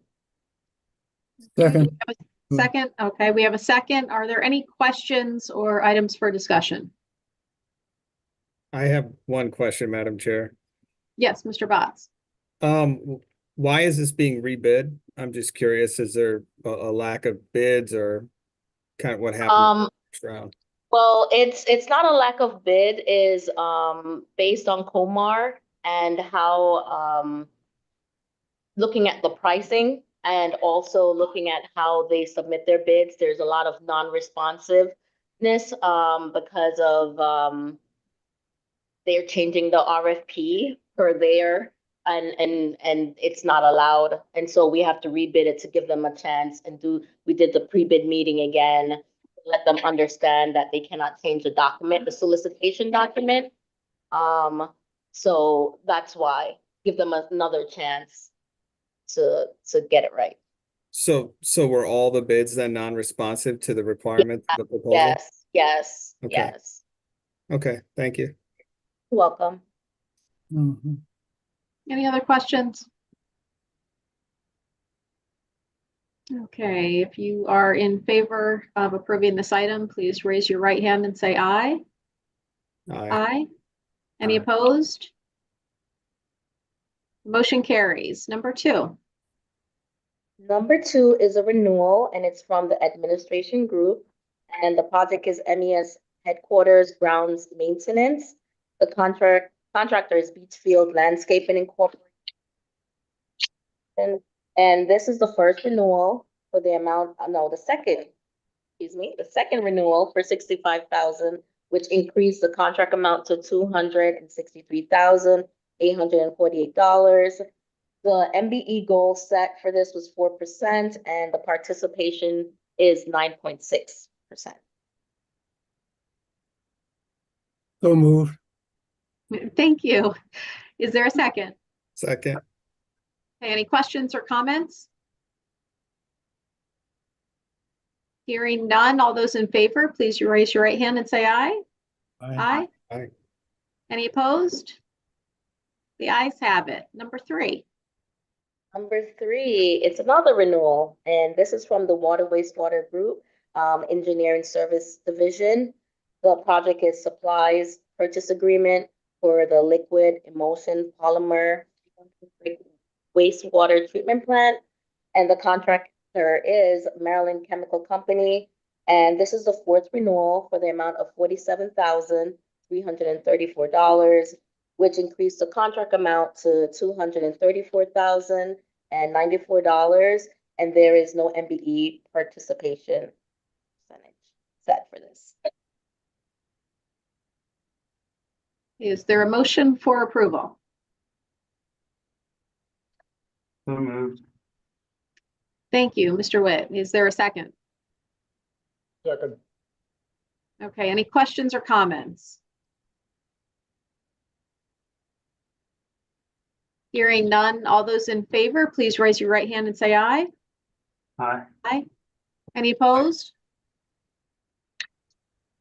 Second. Second, okay, we have a second. Are there any questions or items for discussion? I have one question, Madam Chair. Yes, Mr. Botts. Why is this being rebid? I'm just curious. Is there a lack of bids or kind of what happened next round? Well, it's not a lack of bid, is based on Comar and how looking at the pricing, and also looking at how they submit their bids. There's a lot of non-responsiveness because of they're changing the RFP per there and it's not allowed. And so we have to rebid it to give them a chance and we did the pre-bid meeting again, let them understand that they cannot change the document, the solicitation document. So that's why, give them another chance to get it right. So were all the bids then non-responsive to the requirements of the proposal? Yes, yes, Okay. yes. Okay, thank you. You're welcome. Mhm. Any other questions? Okay, if you are in favor of approving this item, please raise your right hand and say aye. Aye. Aye. Any Aye. opposed? Motion carries. Number 2. Number 2 is a renewal, and it's from the administration group. And the project is MES Headquarters Grounds Maintenance. The contractor is Beachfield Landscaping Incorporated. And this is the first renewal for the amount, the second renewal for $65,000, which increased the contract amount to $263,848. The MBE goal set for this was 4%, and the participation is 9.6%. So moved. Thank you. Is there a second? Second. Okay, any questions or comments? Hearing none, all those in favor, please raise your right hand and say aye. Aye. Aye. Aye. Any opposed? The ayes have it. Number 3. Number 3, it's another renewal, and this is from the Water Wastewater Group, Engineering Service Division. The project is supplies purchase agreement for the liquid emulsion polymer wastewater treatment plant, and the contractor is Maryland Chemical Company. And this is the 4th renewal for the amount of $47,334, which increased the contract amount to $234,094, and there is no MBE participation percentage set for this. Is there a motion for approval? So moved. Thank you, Mr. Witt. Is there a second? Second. Okay, any questions or comments? Hearing none, all those in favor, please raise your right hand and say aye. Aye. Aye. Any opposed?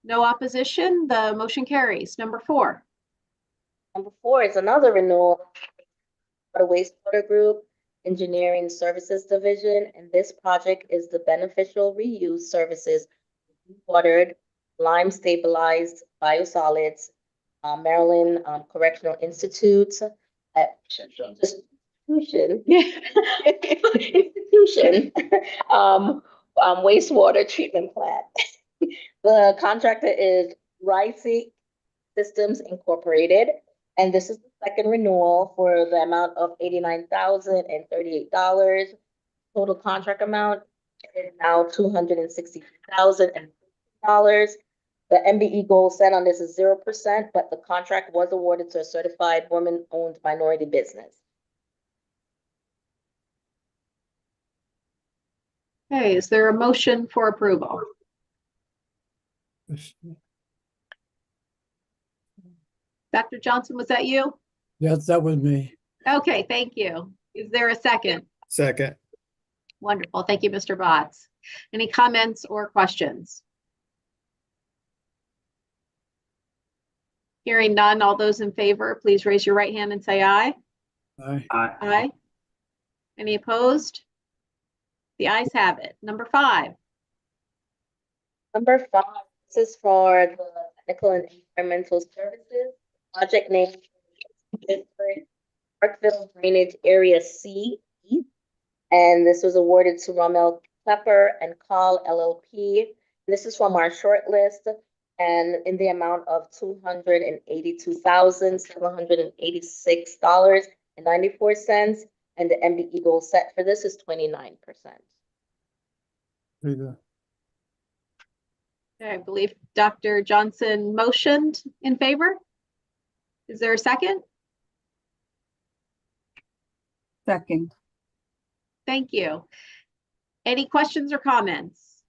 No opposition. The motion carries. Number 4. Number 4 is another renewal for the Wastewater Group Engineering Services Division, and this project is the beneficial reuse services watered, lime stabilized biosolids, Maryland Correctional Institute, institution, wastewater treatment plant. The contractor is Rising Systems Incorporated, and this is the second renewal for the amount of $89,038. Total contract amount is now $263,000. The MBE goal set on this is 0%, but the contract was awarded to a certified woman-owned minority business. Okay, is there a motion for approval? Dr. Johnson, was that you? Yes, that was me. Okay, thank you. Is there a second? Second. Wonderful. Thank you, Mr. Botts. Any comments or questions? Hearing none, all those in favor, please raise your right hand and say aye. Aye. Aye. Aye. Any opposed? The ayes have it. Number 5. Number 5, this is for the Technical and Environmental Services. Project name is Parkville Drainage Area C. And this was awarded to Rommel Klepper and Call LLP. This is from our short list, and in the amount of $282,786.94. and the MBE goal set for this is 29%. Very good. I believe Dr. Johnson motioned in favor. Is there a second? Second. Thank you. Any questions or comments?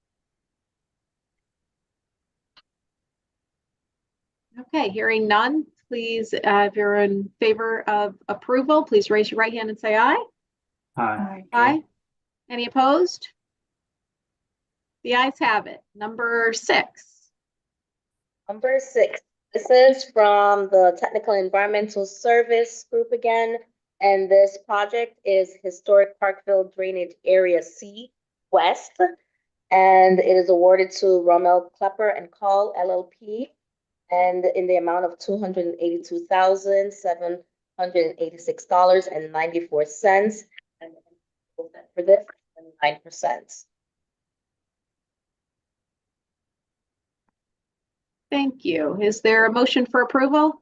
Okay, hearing none, please, if you're in favor of approval, please raise your right hand and say aye. Aye. Aye. Any opposed? The ayes have it. Number 6. Number 6, this is from the Technical Environmental Service Group again, and this project is Historic Parkville Drainage Area C West, and it is awarded to Rommel Klepper and Call LLP, and in the amount of $282,786.94, and for this, 9%. Thank you. Is there a motion for approval?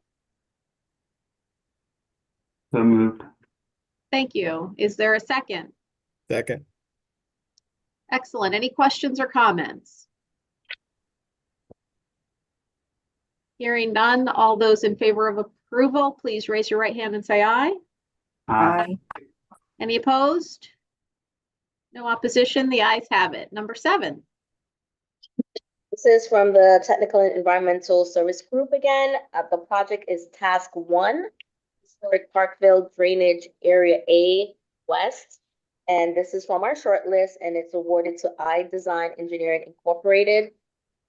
So moved. Thank you. Is there a second? Second. Excellent. Any questions or comments? Hearing none, all those in favor of approval, please raise your right hand and say aye. Aye. Any opposed? No opposition. The ayes have it. Number 7. This is from the Technical and Environmental Service Group again. The project is Task 1, Historic Parkville Drainage Area A West. And this is from our short list, and it's awarded to iDesign Engineering Incorporated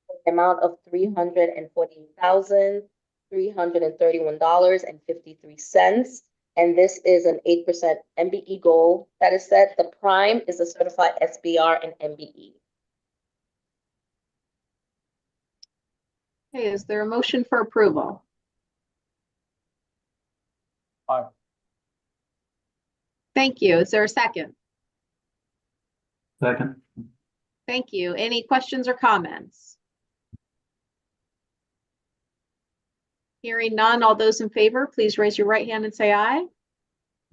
for the amount of $348,331.53. And this is an 8% MBE goal that is set. The prime is a certified SBR and MBE. Okay, is there a motion for approval? Aye. Thank you. Is there a second? Second. Thank you. Any questions or comments? Hearing none, all those in favor, please raise your right hand and say aye.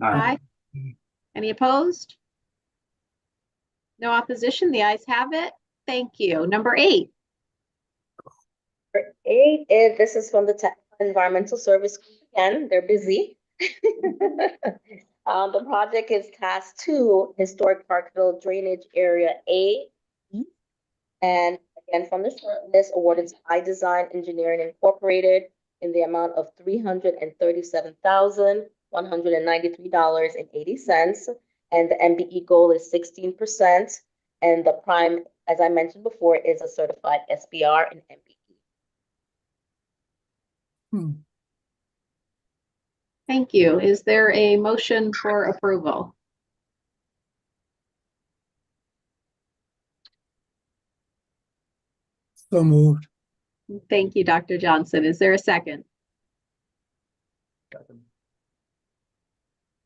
Aye. Any opposed? No opposition. The ayes have it. Thank you. Number 8. Number 8 is, this is from the Technical Environmental Service Group again. They're busy. The project is Task 2, Historic Parkville Drainage Area A. And again, from the short list, awarded to iDesign Engineering Incorporated in the amount of $337,193.80. And the MBE goal is 16%. And the prime, as I mentioned before, is a certified SBR and MBE. Thank you. Is there a motion for approval? So moved. Thank you, Dr. Johnson. Is there a second?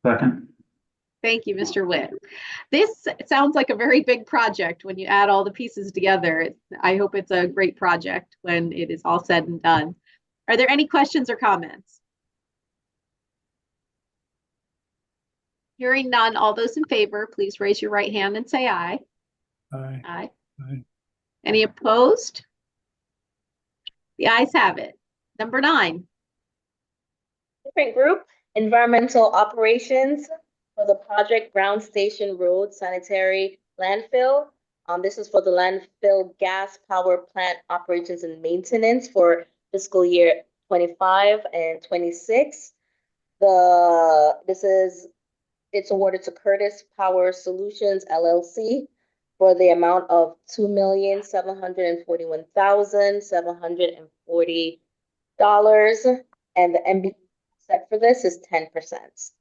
Second. Thank you, Mr. Witt. This sounds like a very big project when you add all the pieces together. I hope it's a great project when it is all said and done. Are there any questions or comments? Hearing none, all those in favor, please raise your right hand and say aye. Aye. Aye. Aye. Any opposed? The ayes have it. Number 9. Different group, Environmental Operations for the project Ground Station Road Sanitary Landfill. This is for the landfill gas power plant operations and maintenance for fiscal year 25 and 26. It's awarded to Curtis Power Solutions LLC for the amount of $2,741,740. And the MBE set for this is 10%.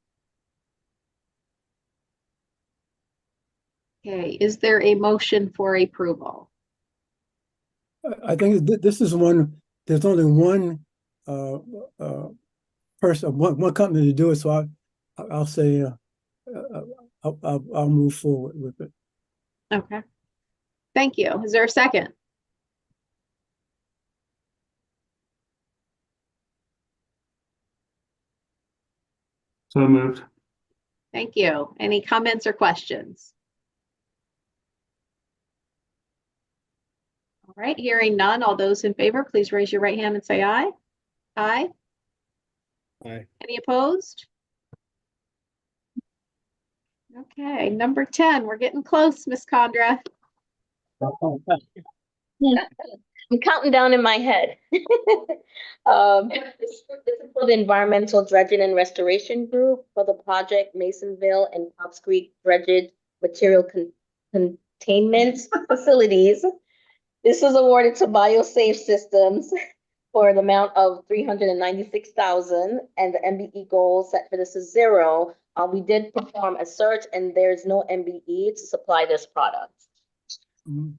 Okay, is there a motion for approval? I think this is one, there's only one person, one company to do it, so I'll say I'll move forward with it. Okay. Thank you. Is there a second? So moved. Thank you. Any comments or questions? All right, hearing none, all those in favor, please raise your right hand and say aye. Aye. Aye. Any opposed? Okay, number 10, we're getting close, Miss Condra. I'm counting down in my head. This is for the Environmental Dredging and Restoration Group for the project Masonville and Pops Creek Dredged Material Containment Facilities. This was awarded to BioSafe Systems for an amount of $396,000, and the MBE goal set for this is 0. We did perform a search, and there's no MBE to supply this product. Mhm.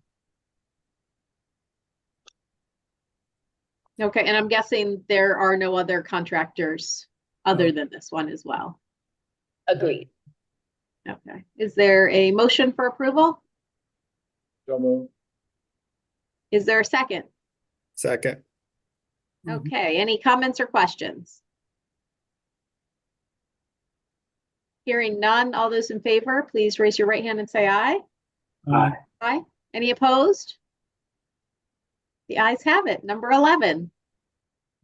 Okay, and I'm guessing there are no other contractors other than this one as well. Agreed. Okay, is there a motion for approval? So moved. Is there a second? Second. Mhm. Okay, any comments or questions? Hearing none, all those in favor, please raise your right hand and say aye. Aye. Aye. Any opposed? The ayes have it. Number 11.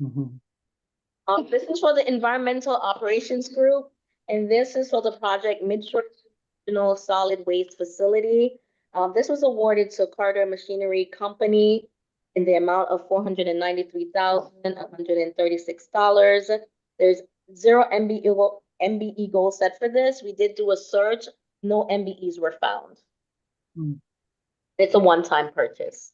Mhm. This is for the Environmental Operations Group, and this is for the project Midshore Regional Solid Waste Facility. This was awarded to Carter Machinery Company in the amount of $493,136. There's 0 MBE goal set for this. We did do a search. No MBEs were found. Hmm. It's a one-time purchase.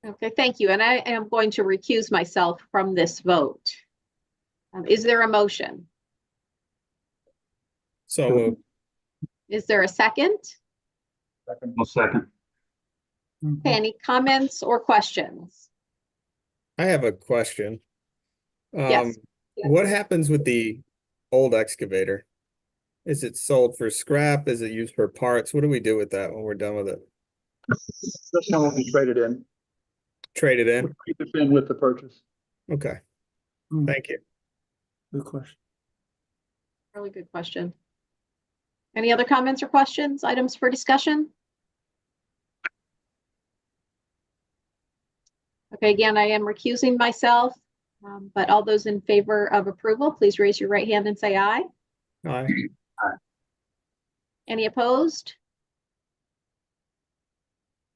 Okay, thank you. And I am going to recuse myself from this vote. Is there a motion? So moved. Is there a second? Second. Okay, any comments or questions? I have a question. Yes. What happens with the old excavator? Is it sold for scrap? Is it used for parts? What do we do with that when we're done with it? This one will be traded in. Trade it in? Keep it in with the purchase. Okay, Mm. thank you. Good question. Really good question. Any other comments or questions, items for discussion? Okay, again, I am recusing myself, but all those in favor of approval, please raise your right hand and say aye. Aye. Any opposed?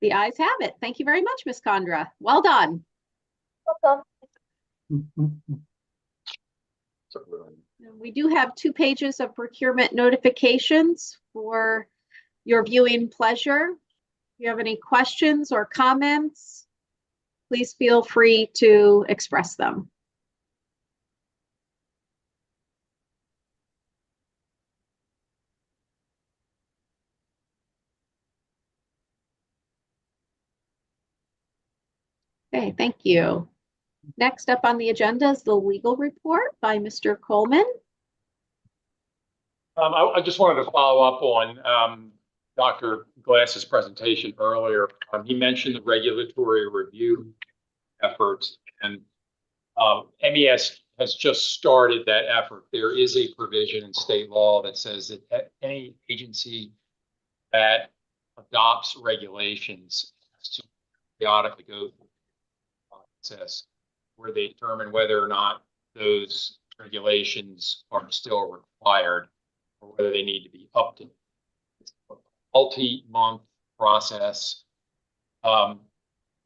The ayes have it. Thank you very much, Ms. Condra. Well done. Welcome. Mhm. We do have 2 pages of procurement notifications for your viewing pleasure. If you have any questions or comments, please feel free to express them. Okay, thank you. Next up on the agenda is the legal report by Mr. Coleman. I just wanted to follow up on Dr. Glass's presentation earlier. He mentioned the regulatory review efforts, and MES has just started that effort. There is a provision in state law that says that any agency that adopts regulations has to periodically go through the process where they determine whether or not those regulations are still required or whether they need to be updated. It's a multi-month process.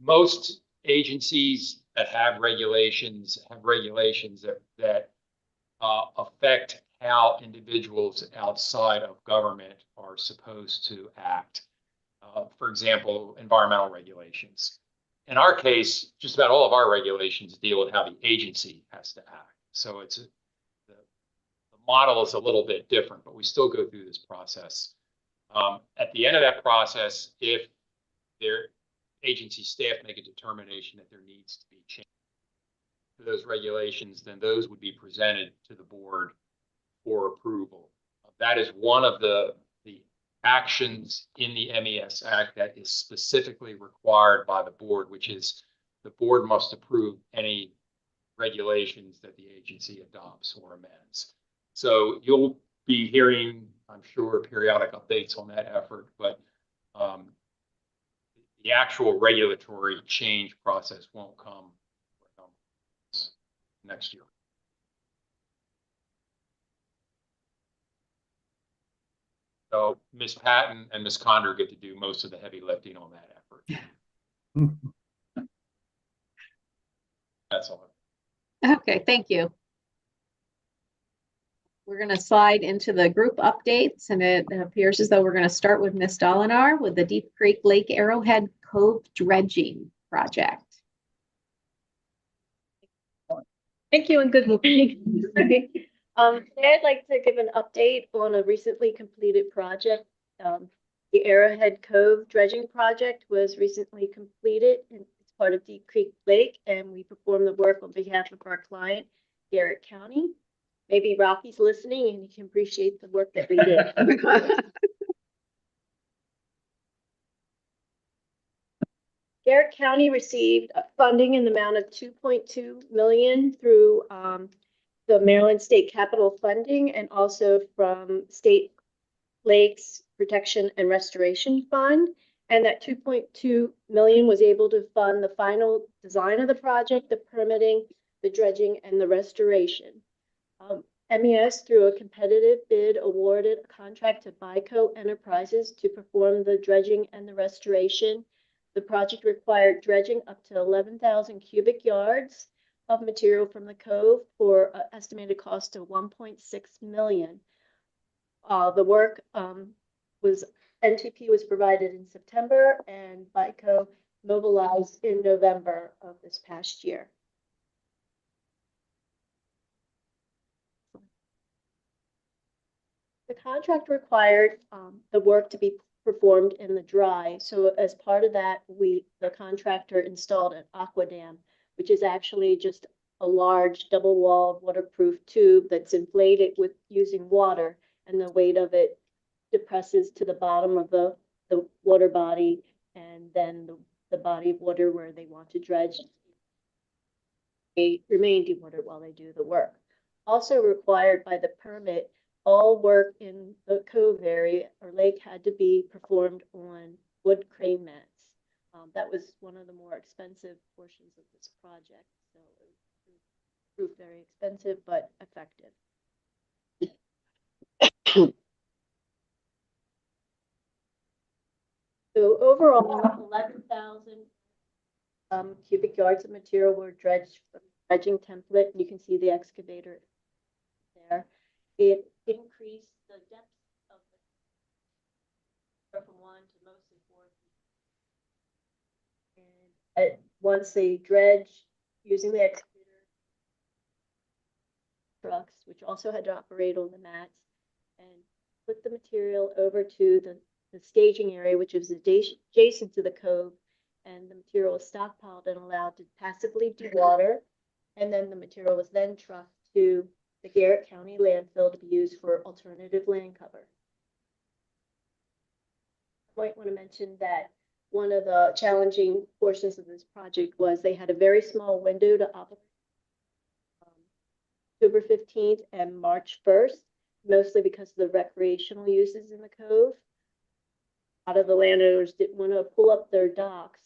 Most agencies that have regulations that affect how individuals outside of government are supposed to act. For example, environmental regulations. In our case, just about all of our regulations deal with how the agency has to act. So the model is a little bit different, but we still go through this process. At the end of that process, if their agency staff make a determination that there needs to be change to those regulations, then those would be presented to the board for approval. That is one of the actions in the MES Act that is specifically required by the board, which is the board must approve any regulations that the agency adopts or amends. So you'll be hearing, I'm sure, periodic updates on that effort, but the actual regulatory change process won't come next year. So Ms. Patton and Ms. Condor get to do most of the heavy lifting on that effort. That's all. Okay, thank you. We're going to slide into the group updates, and it appears as though we're going to start with Ms. Dolinar with the Deep Creek Lake Arrowhead Cove dredging project. Thank you and good morning. Today I'd like to give an update on a recently completed project. The Arrowhead Cove dredging project was recently completed, and it's part of Deep Creek Lake, and we performed the work on behalf of our client, Garrett County. Maybe Rocky's listening and he can appreciate the work that we did. Garrett County received funding in the amount of $2.2 million through the Maryland State Capital Funding and also from State Lakes Protection and Restoration Fund. And that $2.2 million was able to fund the final design of the project, the permitting, the dredging, and the restoration. MES, through a competitive bid, awarded a contract to BICO Enterprises to perform the dredging and the restoration. The project required dredging up to 11,000 cubic yards of material from the cove for an estimated cost of $1.6 million. The work NTP was provided in September and BICO mobilized in November of this past year. The contract required the work to be performed in the dry. So as part of that, the contractor installed an aqua dam, which is actually just a large double-walled waterproof tube that's inflated with using water, and the weight of it depresses to the bottom of the water body, and then the body of water where they want to dredge remain dewatered while they do the work. Also required by the permit, all work in the cove area or lake had to be performed on wood crane mats. That was one of the more expensive portions of this project. So it proved very expensive, but effective. So overall, 11,000 cubic yards of material were dredged from the dredging template. You can see the excavator there. It increased the depth of the from 1 to mostly 4 feet. And once they dredge using the excavator trucks, which also had to operate on the mats, and put the material over to the staging area, which is adjacent to the cove, and the material was stockpiled and allowed to passively dewater, and then the material was then trucked to the Garrett County landfill to be used for alternative land cover. I might want to mention that one of the challenging portions of this project was they had a very small window to operate October 15th and March 1st, mostly because of the recreational uses in the cove. A lot of the landowners didn't want to pull up their docks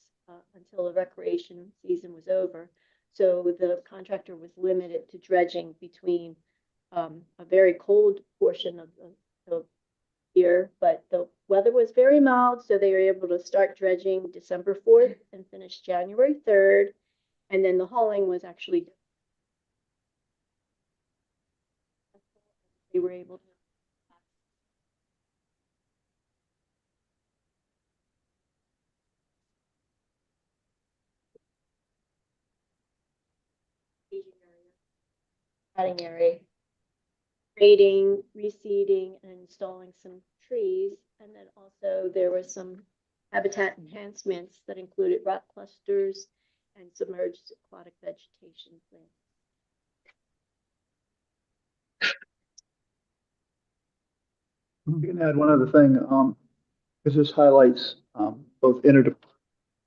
until the recreation season was over. So the contractor was limited to dredging between a very cold portion of the year, but the weather was very mild, so they were able to start dredging December 4th and finish January 3rd, and then the hauling was actually they were able to area, grading, reseeding, and installing some trees. And then also there were some habitat enhancements that included rock clusters and submerged aquatic vegetation plants. You can add one other thing, because this highlights both inter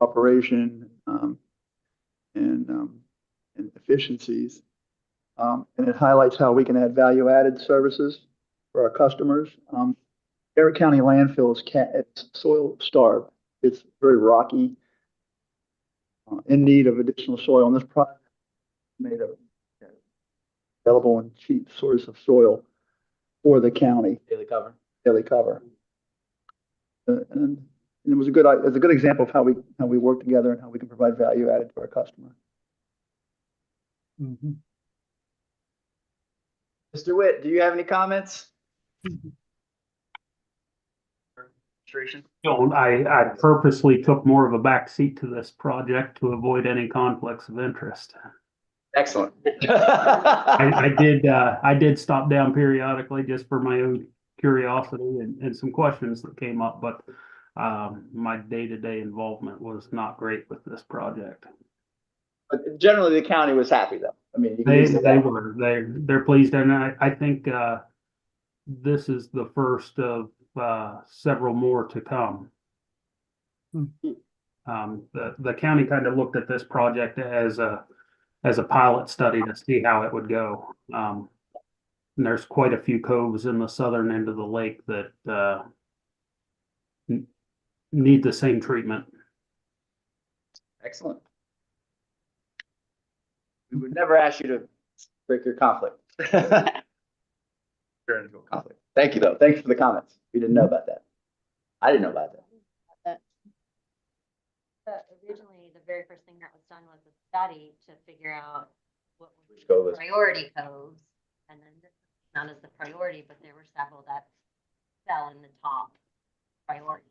operation and efficiencies. And it highlights how we can add value-added services for our customers. Garrett County landfill it's soil starved. It's very rocky, in need of additional soil. And this project made a available and cheap source of soil for the county. Daily cover. Daily cover. And it was it's a good example of how we work together and how we can provide value added to our customer. Mhm. Mr. Witt, do you have any comments? Administration? No, I purposely took more of a back seat to this project to avoid any conflicts of interest. Excellent. I did stop down periodically just for my own curiosity and some questions that came up, but my day-to-day involvement was not great with this project. But generally, the county was happy, though. I mean, They're pleased, and I think this is the first of several more to come. The county kind of looked at this project as a pilot study to see how it would go. And there's quite a few coves in the southern end of the lake that need the same treatment. Excellent. We would never ask you to break your conflict. Conflict. Thank you, though. Thanks for the comments. We didn't know about that. I didn't know about that. Originally, the very first thing that was done was a study to figure out what would be Cove is- priority coves. And then this is known as the priority, but there were several that fell in the top priorities.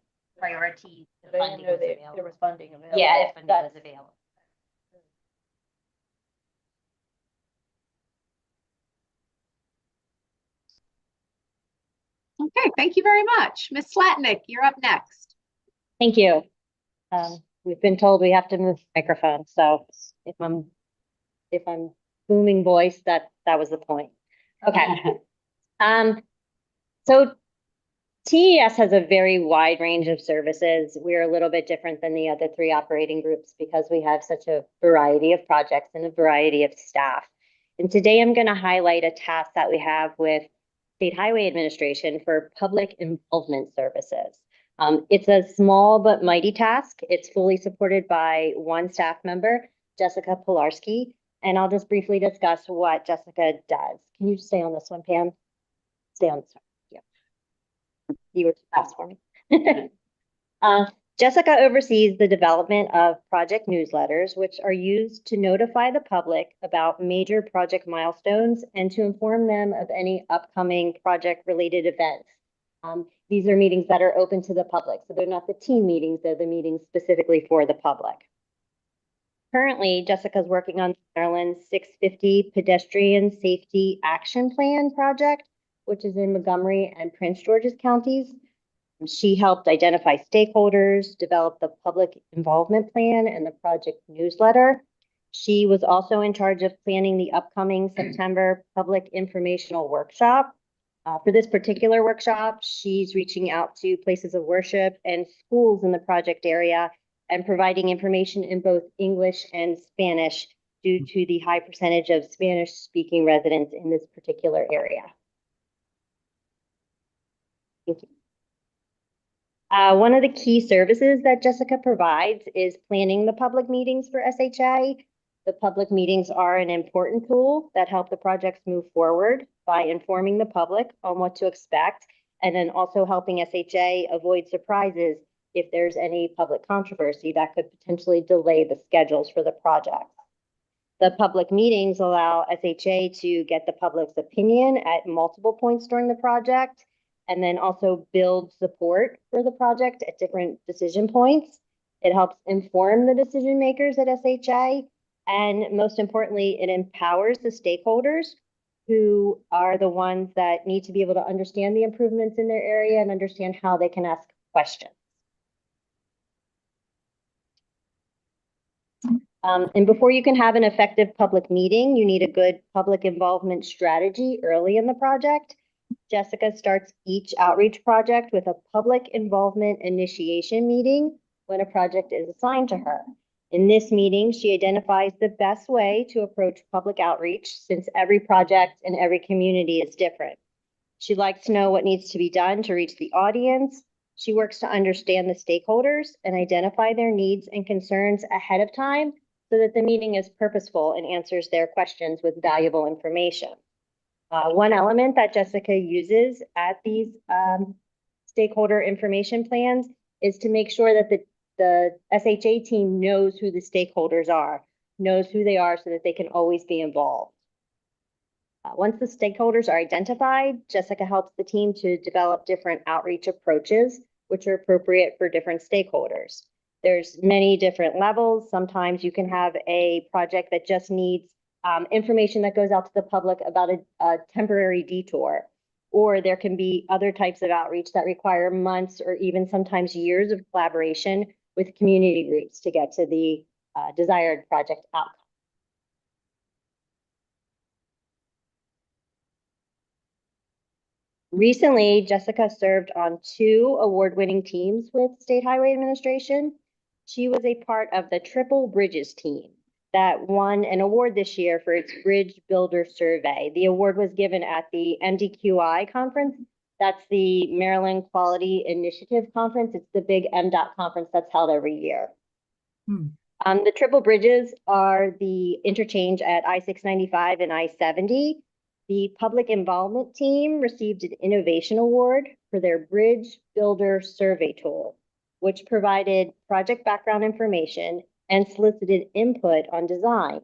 if They funding didn't know was there available. was funding available. Yeah, if funding was available. Okay, thank you very much. Ms. Slatnick, you're up next. Thank you. We've been told we have to move the microphone, so if I'm booming voice, that was the point. Okay. So TES has a very wide range of services. We're a little bit different than the other three operating groups because we have such a variety of projects and a variety of staff. And today I'm going to highlight a task that we have with State Highway Administration for public involvement services. It's a small but mighty task. It's fully supported by one staff member, Jessica Pilarski, and I'll just briefly discuss what Jessica does. Can you stay on this one, Pam? Stay on this one. Yeah. You were too fast for me. Jessica oversees the development of project newsletters, which are used to notify the public about major project milestones and to inform them of any upcoming project-related events. These are meetings that are open to the public, so they're not the team meetings, they're the meetings specifically for the public. Currently, Jessica's working on Maryland's 650 Pedestrian Safety Action Plan project, which is in Montgomery and Prince George's counties. She helped identify stakeholders, develop the public involvement plan and the project newsletter. She was also in charge of planning the upcoming September public informational workshop. For this particular workshop, she's reaching out to places of worship and schools in the project area and providing information in both English and Spanish due to the high percentage of Spanish-speaking residents in this particular area. Thank you. One of the key services that Jessica provides is planning the public meetings for SHA. The public meetings are an important tool that help the projects move forward by informing the public on what to expect, and then also helping SHA avoid surprises if there's any public controversy that could potentially delay the schedules for the project. The public meetings allow SHA to get the public's opinion at multiple points during the project, and then also build support for the project at different decision points. It helps inform the decision makers at SHA, and most importantly, it empowers the stakeholders who are the ones that need to be able to understand the improvements in their area and understand how they can ask questions. And before you can have an effective public meeting, you need a good public involvement strategy early in the project. Jessica starts each outreach project with a public involvement initiation meeting when a project is assigned to her. In this meeting, she identifies the best way to approach public outreach since every project and every community is different. She likes to know what needs to be done to reach the audience. She works to understand the stakeholders and identify their needs and concerns ahead of time so that the meeting is purposeful and answers their questions with valuable information. One element that Jessica uses at these stakeholder information plans is to make sure that the SHA team knows who the stakeholders are, knows who they are so that they can always be involved. Once the stakeholders are identified, Jessica helps the team to develop different outreach approaches, which are appropriate for different stakeholders. There's many different levels. Sometimes you can have a project that just needs information that goes out to the public about a temporary detour, or there can be other types of outreach that require months or even sometimes years of collaboration with community groups to get to the desired project outcome. Recently, Jessica served on 2 award-winning teams with State Highway Administration. She was a part of the Triple Bridges team that won an award this year for its Bridge Builder Survey. The award was given at the MDQI conference. That's the Maryland Quality Initiative Conference. It's the big MDOT conference that's held every year. The Triple Bridges are the interchange at I-695 and I-70. The public involvement team received an innovation award for their Bridge Builder Survey tool, which provided project background information and solicited input on design.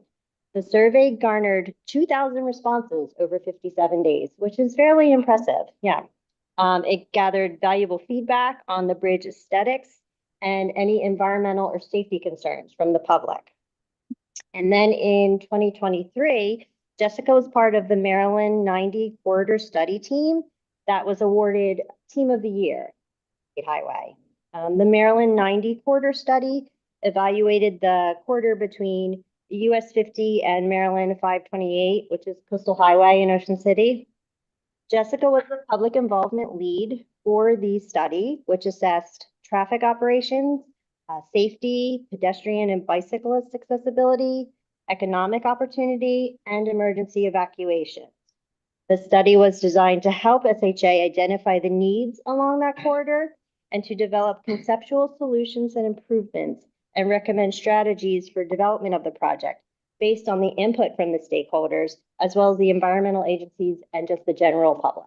The survey garnered 2,000 responses over 57 days, which is fairly impressive. Yeah. It gathered valuable feedback on the bridge aesthetics and any environmental or safety concerns from the public. And then in 2023, Jessica was part of the Maryland 90 Corridor Study Team that was awarded Team of the Year, State Highway. The Maryland 90 Corridor Study evaluated the corridor between US 50 and Maryland 528, which is Coastal Highway in Ocean City. Jessica was the public involvement lead for the study, which assessed traffic operations, safety, pedestrian and bicyclist accessibility, economic opportunity, and emergency evacuation. The study was designed to help SHA identify the needs along that corridor and to develop conceptual solutions and improvements and recommend strategies for development of the project based on the input from the stakeholders, as well as the environmental agencies and just the general public.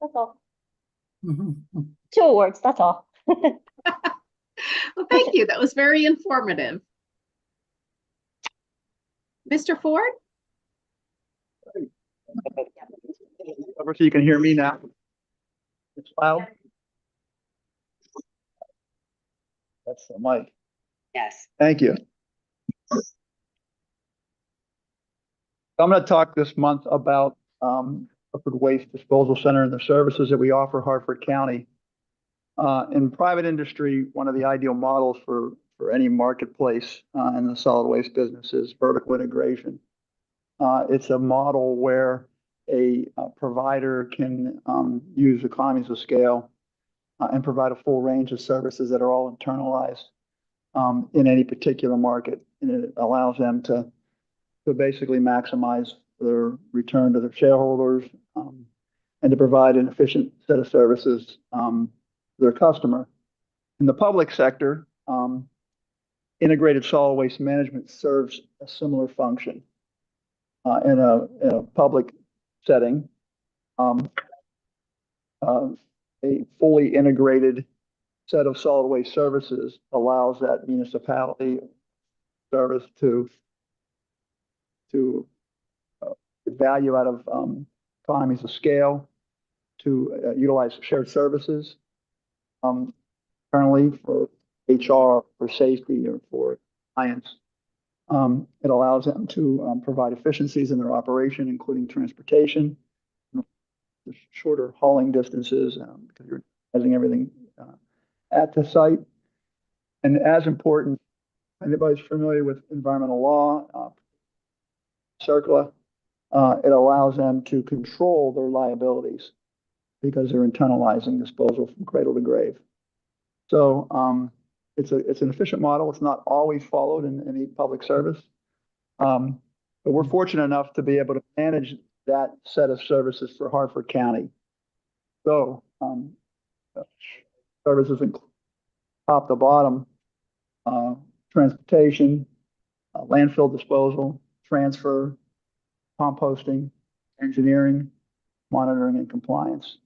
That's all. 2 awards, that's all. Well, thank you. That was very informative. Mr. Ford? Over so you can hear me now. It's loud. That's the mic. Yes. Thank you. I'm going to talk this month about Upward Waste Disposal Center and the services that we offer Hartford County. In private industry, one of the ideal models for any marketplace in the solid waste business is vertical integration. It's a model where a provider can use economies of scale and provide a full range of services that are all internalized in any particular market. And it allows them to basically maximize their return to their shareholders and to provide an efficient set of services to their customer. In the public sector, integrated solid waste management serves a similar function. In a public setting, a fully integrated set of solid waste services allows that municipality service to value out of economies of scale, to utilize shared services, currently for HR, for safety, or for science. It allows them to provide efficiencies in their operation, including transportation, shorter hauling distances, because you're having everything at the site. And as important, anybody's familiar with environmental law, CERCLA, it allows them to control their liabilities because they're internalizing disposal from cradle to grave. So it's an efficient model. It's not always followed in any public service, but But we're fortunate enough to be able to manage that set of services for Hartford County. So services include top to bottom, transportation, landfill disposal, transfer, composting, engineering, monitoring, and compliance.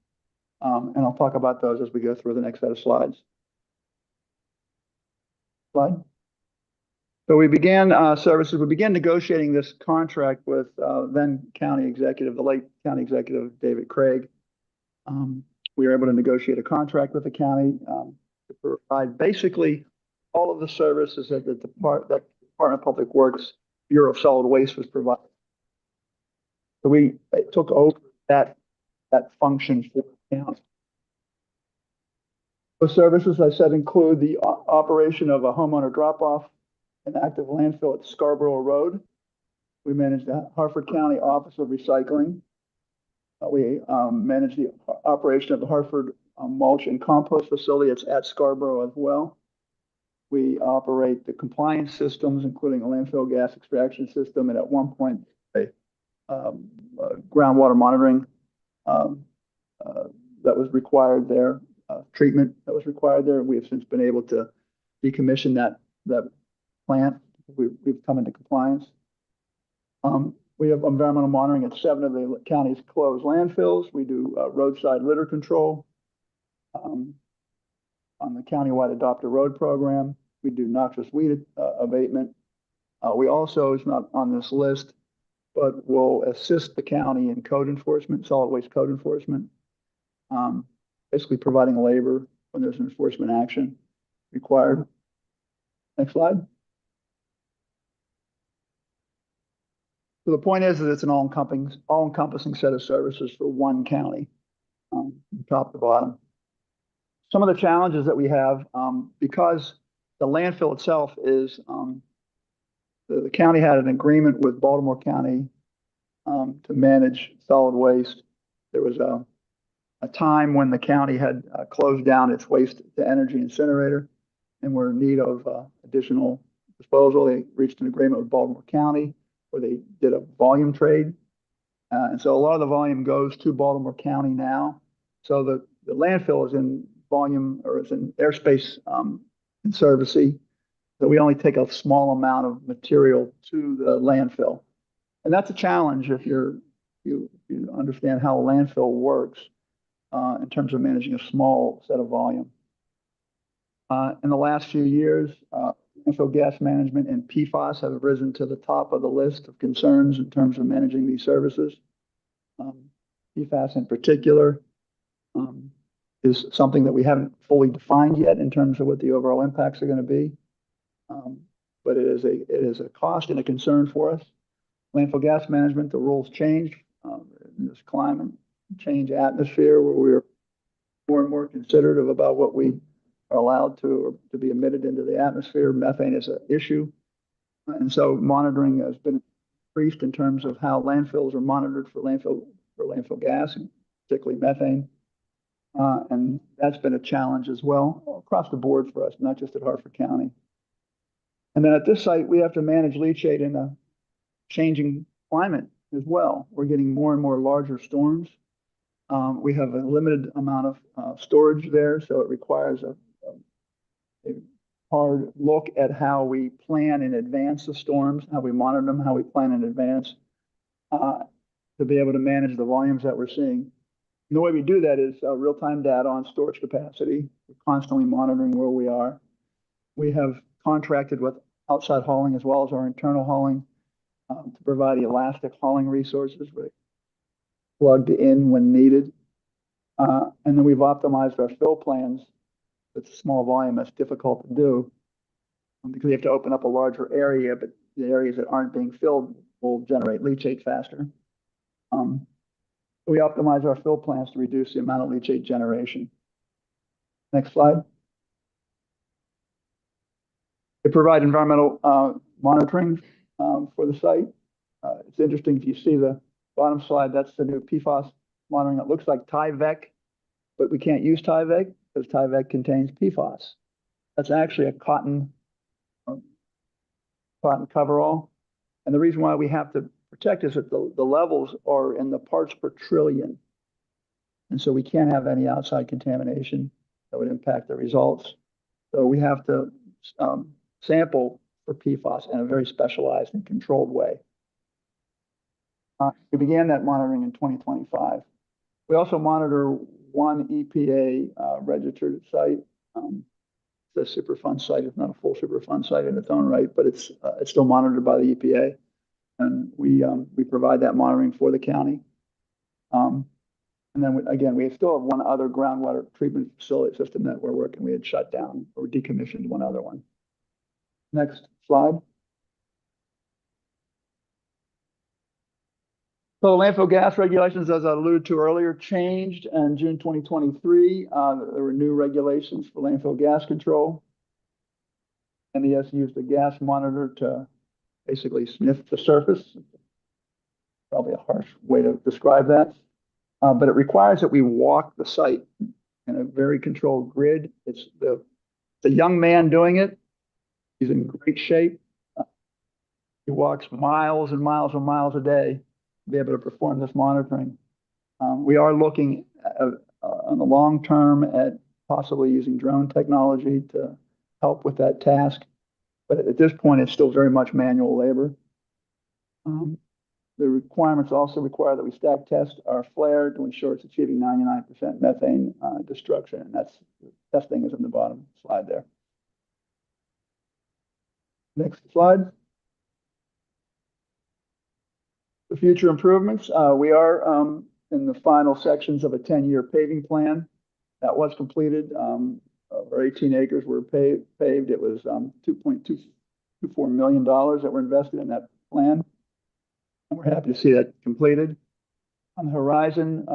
And I'll talk about those as we go through the next set of slides. Slide. So we began services. We began negotiating this contract with then county executive, the late county executive, David Craig. We were able to negotiate a contract with the county to provide basically all of the services that the Department of Public Works Bureau of Solid Waste was providing. So we took over that function for the county. The services I said include the operation of a homeowner drop-off and active landfill at Scarborough Road. We manage the Hartford County Office of Recycling. We manage the operation of the Hartford mulch and compost facility. It's at Scarborough as well. We operate the compliance systems, including a landfill gas extraction system, and at one point, groundwater monitoring that was required there, treatment that was required there. We have since been able to decommission that plant. We've come into compliance. We have environmental monitoring at 7 of the county's closed landfills. We do roadside litter control on the countywide Adopt a Road program. We do noxious weed abatement. We also, it's not on this list, but will assist the county in code enforcement, solid waste code enforcement, basically providing labor when there's enforcement action required. Next slide. So the point is that it's an all-encompassing set of services for one county, from top to bottom. Some of the challenges that we have, because the landfill itself is, the county had an agreement with Baltimore County to manage solid waste. There was a time when the county had closed down its waste to energy incinerator and were in need of additional disposal. They reached an agreement with Baltimore County where they did a volume trade. And so a lot of the volume goes to Baltimore County now. So the landfill is in volume, or it's in airspace conservancy. So we only take a small amount of material to the landfill. And that's a challenge if you understand how a landfill works in terms of managing a small set of volume. In the last few years, landfill gas management and PFAS have risen to the top of the list of concerns in terms of managing these services. PFAS in particular is something that we haven't fully defined yet in terms of what the overall impacts are going to be. But it is a cost and a concern for us. Landfill gas management, the rules change in this climate change atmosphere where we're more and more considerate about what we are allowed to be emitted into the atmosphere. Methane is an issue. And so monitoring has been increased in terms of how landfills are monitored for landfill gas, and particularly methane. And that's been a challenge as well across the board for us, not just at Hartford County. And then at this site, we have to manage leachate in a changing climate as well. We're getting more and more larger storms. We have a limited amount of storage there, so it requires a hard look at how we plan in advance the storms, how we monitor them, how we plan in advance to be able to manage the volumes that we're seeing. And the way we do that is real-time data on storage capacity. We're constantly monitoring where we are. We have contracted with outside hauling as well as our internal hauling to provide elastic hauling resources plugged in when needed. And then we've optimized our fill plans. It's a small volume, that's difficult to do because you have to open up a larger area, but the areas that aren't being filled will generate leachate faster. We optimize our fill plans to reduce the amount of leachate generation. Next slide. They provide environmental monitoring for the site. It's interesting if you see the bottom slide, that's the new PFAS monitoring. It looks like Tyvek, but we can't use Tyvek because Tyvek contains PFAS. That's actually a cotton coverall. And the reason why we have to protect is that the levels are in the parts per trillion. And so we can't have any outside contamination that would impact the results. So we have to sample for PFAS in a very specialized and controlled way. We began that monitoring in 2025. We also monitor one EPA registered site. It's a Superfund site. It's not a full Superfund site in its own right, but it's still monitored by the EPA, and we provide that monitoring for the county. And then again, we still have one other groundwater treatment facility system that we're working. We had shut down or decommissioned one other one. Next slide. So landfill gas regulations, as I alluded to earlier, changed in June 2023. There were new regulations for landfill gas control. MES used a gas monitor to basically sniff the surface. Probably a harsh way to describe that. But it requires that we walk the site in a very controlled grid. It's the young man doing it. He's in great shape. He walks miles and miles and miles a day to be able to perform this monitoring. We are looking on the long term at possibly using drone technology to help with that task. But at this point, it's still very much manual labor. The requirements also require that we stack test our flare to ensure it's achieving 99% methane destruction. And that's testing is in the bottom slide there. Next slide. The future improvements. We are in the final sections of a 10-year paving plan that was completed. Over 18 acres were paved. It was $2.24 million that were invested in that plan. And we're happy to see that completed. On the horizon,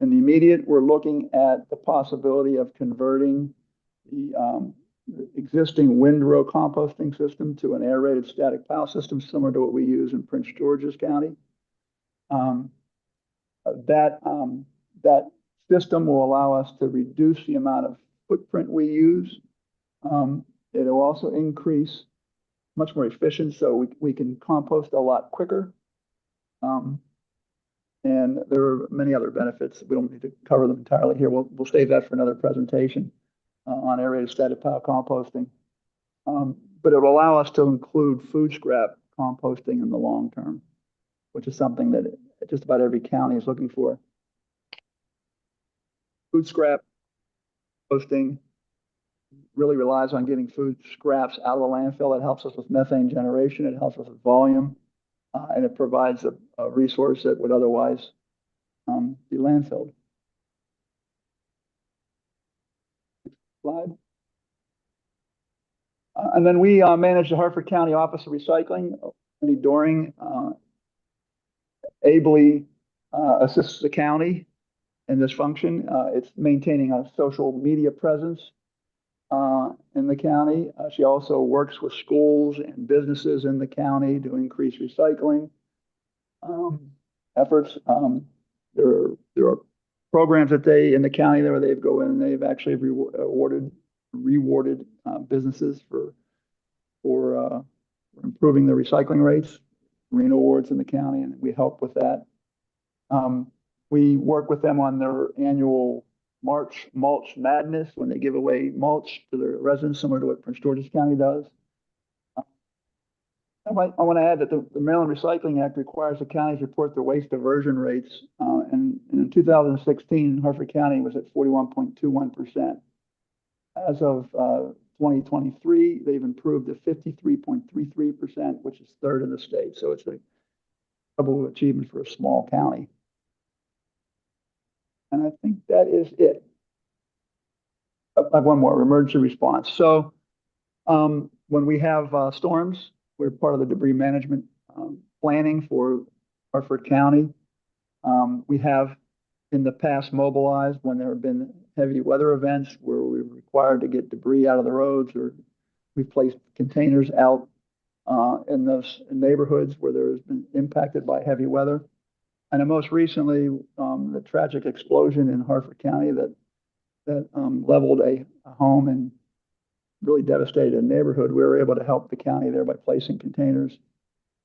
in the immediate, we're looking at the possibility of converting the existing windrow composting system to an aerated static pile system, similar to what we use in Prince George's County. That system will allow us to reduce the amount of footprint we use. It will also increase much more efficient, so we can compost a lot quicker. And there are many other benefits. We don't need to cover them entirely here. We'll save that for another presentation on aerated static pile composting. But it will allow us to include food scrap composting in the long term, which is something that just about every county is looking for. Food scrap composting really relies on getting food scraps out of the landfill. It helps us with methane generation. It helps us with volume. And it provides a resource that would otherwise be landfilled. Slide. And then we manage the Hartford County Office of Recycling. Andy Doring ably assists the county in this function. It's maintaining a social media presence in the county. She also works with schools and businesses in the county to increase recycling efforts. There are programs that in the county where they've go in and they've actually rewarded businesses for improving their recycling rates, green awards in the county, and we help with that. We work with them on their annual March Mulch Madness, when they give away mulch to their residents, similar to what Prince George's County does. I want to add that the Maryland Recycling Act requires the counties report their waste diversion rates. And in 2016, Hartford County was at 41.21%. As of 2023, they've improved to 53.33%, which is third in the state. So it's a double achievement for a small county. And I think that is it. I have one more, emergency response. So when we have storms, we're part of the debris management planning for Hartford County. We have in the past mobilized when there have been heavy weather events where we're required to get debris out of the roads, or we've placed containers out in those neighborhoods where there's been impacted by heavy weather. And then most recently, the tragic explosion in Hartford County that leveled a home and really devastated a neighborhood. We were able to help the county there by placing containers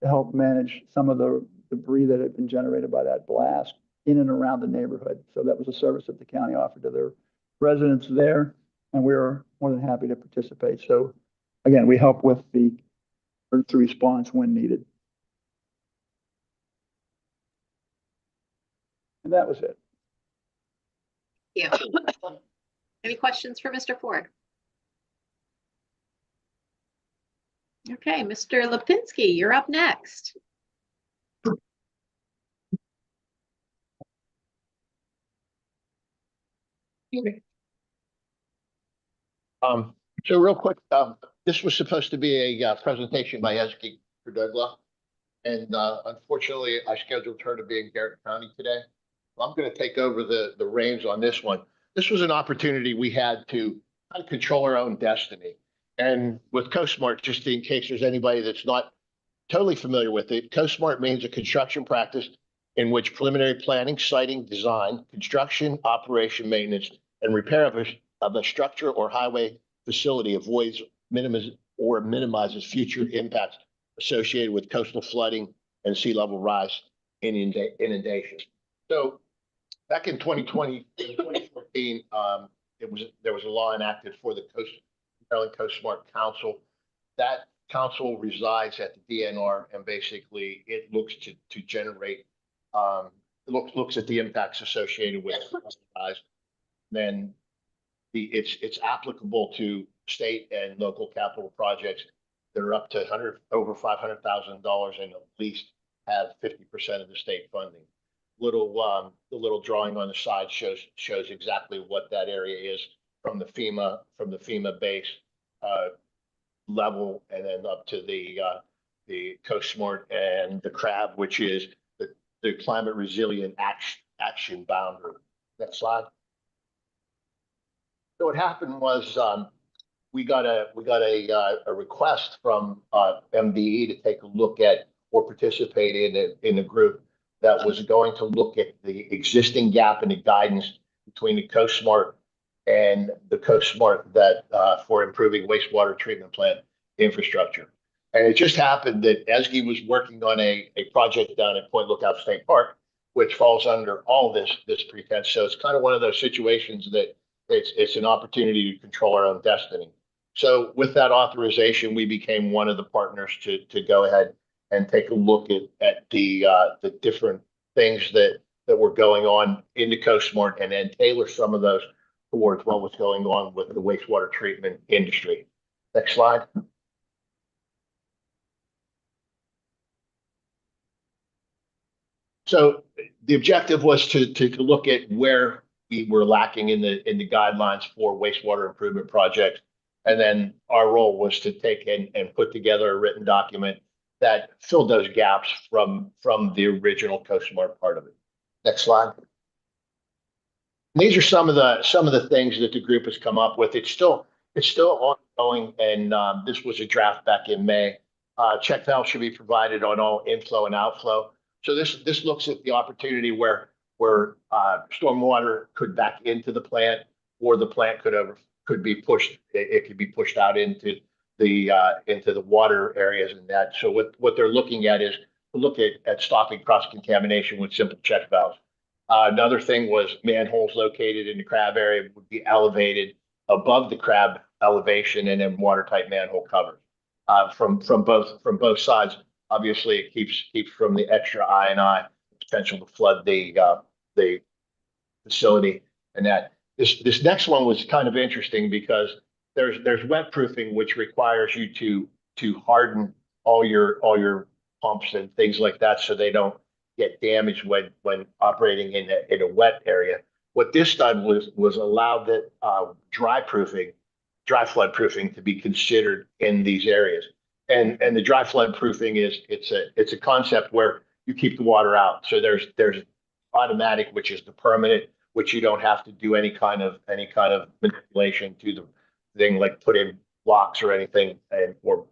to help manage some of the debris that had been generated by that blast in and around the neighborhood. So that was a service that the county offered to their residents there, and we were more than happy to participate. So again, we help with the emergency response when needed. And that was it. Yeah. Any questions for Mr. Ford? Okay, Mr. Lipinski, you're up next. So real quick, this was supposed to be a presentation by Ezgi Verdugla. And unfortunately, I scheduled her to be in Garrett County today. I'm going to take over the reins on this one. This was an opportunity we had to kind of control our own destiny. And with CoSmart, just in case there's anybody that's not totally familiar with it, CoSmart means a construction practice in which preliminary planning, siting, design, construction, operation, maintenance, and repair of a structure or highway facility avoids, minimizes future impacts associated with coastal flooding and sea level rise inundation. So back in 2020, 2014, there was a law enacted for the Maryland CoSmart Council. That council resides at the DNR, and basically it looks to generate, looks at the impacts associated with rise. Then it's applicable to state and local capital projects that are up to over $500,000 and at least have 50% of the state funding. The little drawing on the side shows exactly what that area is from the FEMA base level, and then up to the CoSmart and the CRAB, which is the climate resilient action boundary. Next slide. So what happened was we got a request from MDE to take a look at or participate in a group that was going to look at the existing gap in the guidance between the CoSmart and the CoSmart that for improving wastewater treatment plant infrastructure. And it just happened that Ezgi was working on a project down at Point Lookout State Park, which falls under all this pretense. So it's kind of one of those situations that it's an opportunity to control our own destiny. So with that authorization, we became one of the partners to go ahead and take a look at the different things that were going on in the CoSmart, and then tailor some of those towards what was going on with the wastewater treatment industry. Next slide. So the objective was to look at where we were lacking in the guidelines for wastewater improvement projects. And then our role was to take and put together a written document that filled those gaps from the original CoSmart part of it. Next slide. These are some of the things that the group has come up with. It's still ongoing, and this was a draft back in May. Check valves should be provided on all inflow and outflow. So this looks at the opportunity where stormwater could back into the plant, or the plant could be pushed. It could be pushed out into the water areas and that. So what they're looking at is to look at stopping cross contamination with simple check valves. Another thing was manholes located in the CRAB area would be elevated above the CRAB elevation, and then watertight manhole covers from both sides. Obviously, it keeps from the extra I&I potential to flood the facility. And that this next one was kind of interesting because there's wet proofing, which requires you to harden all your pumps and things like that, so they don't get damaged when operating in a wet area. What this done was allow that dry flood proofing to be considered in these areas. And the dry flood proofing it's a concept where you keep the water out. So there's automatic, which is the permanent, which you don't have to do any kind of manipulation to the thing, like put in blocks or anything, and or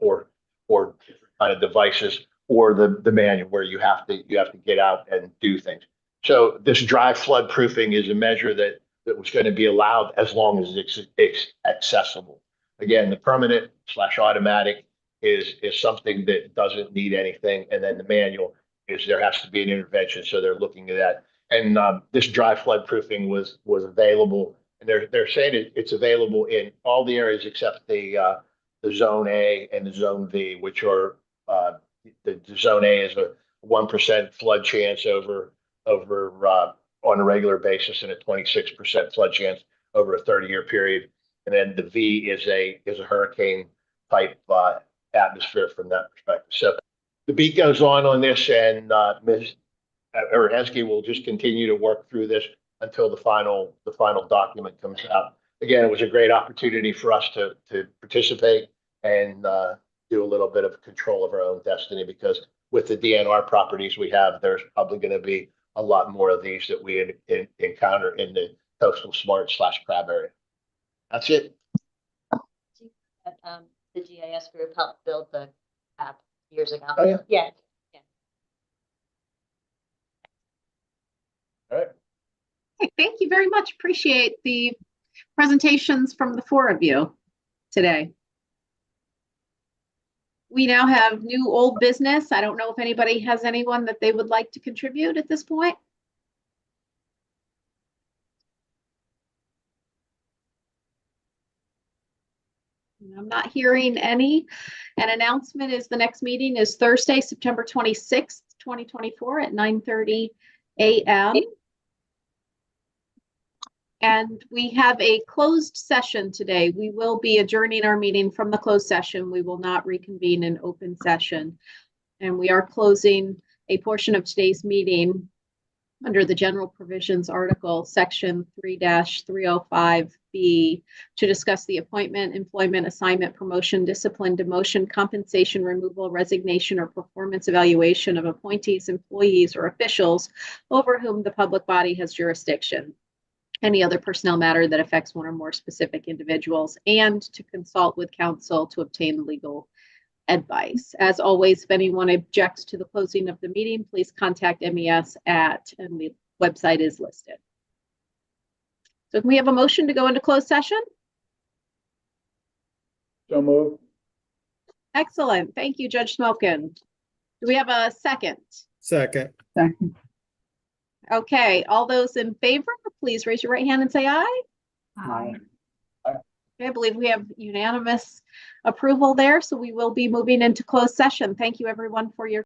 kind of devices, or the manual where you have to get out and do things. So this dry flood proofing is a measure that was going to be allowed as long as it's accessible. Again, the permanent / automatic is something that doesn't need anything. And then the manual is there has to be an intervention. So they're looking at that. And this dry flood proofing was available. And they're saying it's available in all the areas except the zone A and the zone V, which are the zone A is a 1% flood chance over on a regular basis and a 26% flood chance over a 30-year period. And then the V is a hurricane type atmosphere from that perspective. So the beat goes on this, and Ms. Heskey will just continue to work through this until the final document comes out. Again, it was a great opportunity for us to participate and do a little bit of control of our own destiny, because with the DNR properties we have, there's probably going to be a lot more of these that we encounter in the coastal smart / crab area. That's it. The GIS group helped build the app years ago. Oh, yeah. Yeah. All right. Okay, thank you very much. Appreciate the presentations from the four of you today. We now have new old business. I don't know if anybody has anyone that they would like to contribute at this point. I'm not hearing any. An announcement is the next meeting is Thursday, September 26th, 2024 at 9:30 a.m. And we have a closed session today. We will be adjourning our meeting from the closed session. We will not reconvene in open session. And we are closing a portion of today's meeting under the general provisions article, section 3-305B, to discuss the appointment, employment, assignment, promotion, discipline, demotion, compensation, removal, resignation, or performance evaluation of appointees, employees, or officials over whom the public body has jurisdiction. Any other personnel matter that affects one or more specific individuals, and to consult with counsel to obtain legal advice. As always, if anyone objects to the closing of the meeting, please contact MES and the website is listed. So can we have a motion to go into closed session? So move. Excellent. Thank you, Judge Smokin. Do we have a second? Second. Second. Okay, all those in favor, please raise your right hand and say aye. Aye. Okay, I believe we have unanimous approval there, so we will be moving into closed session. Thank you, everyone, for your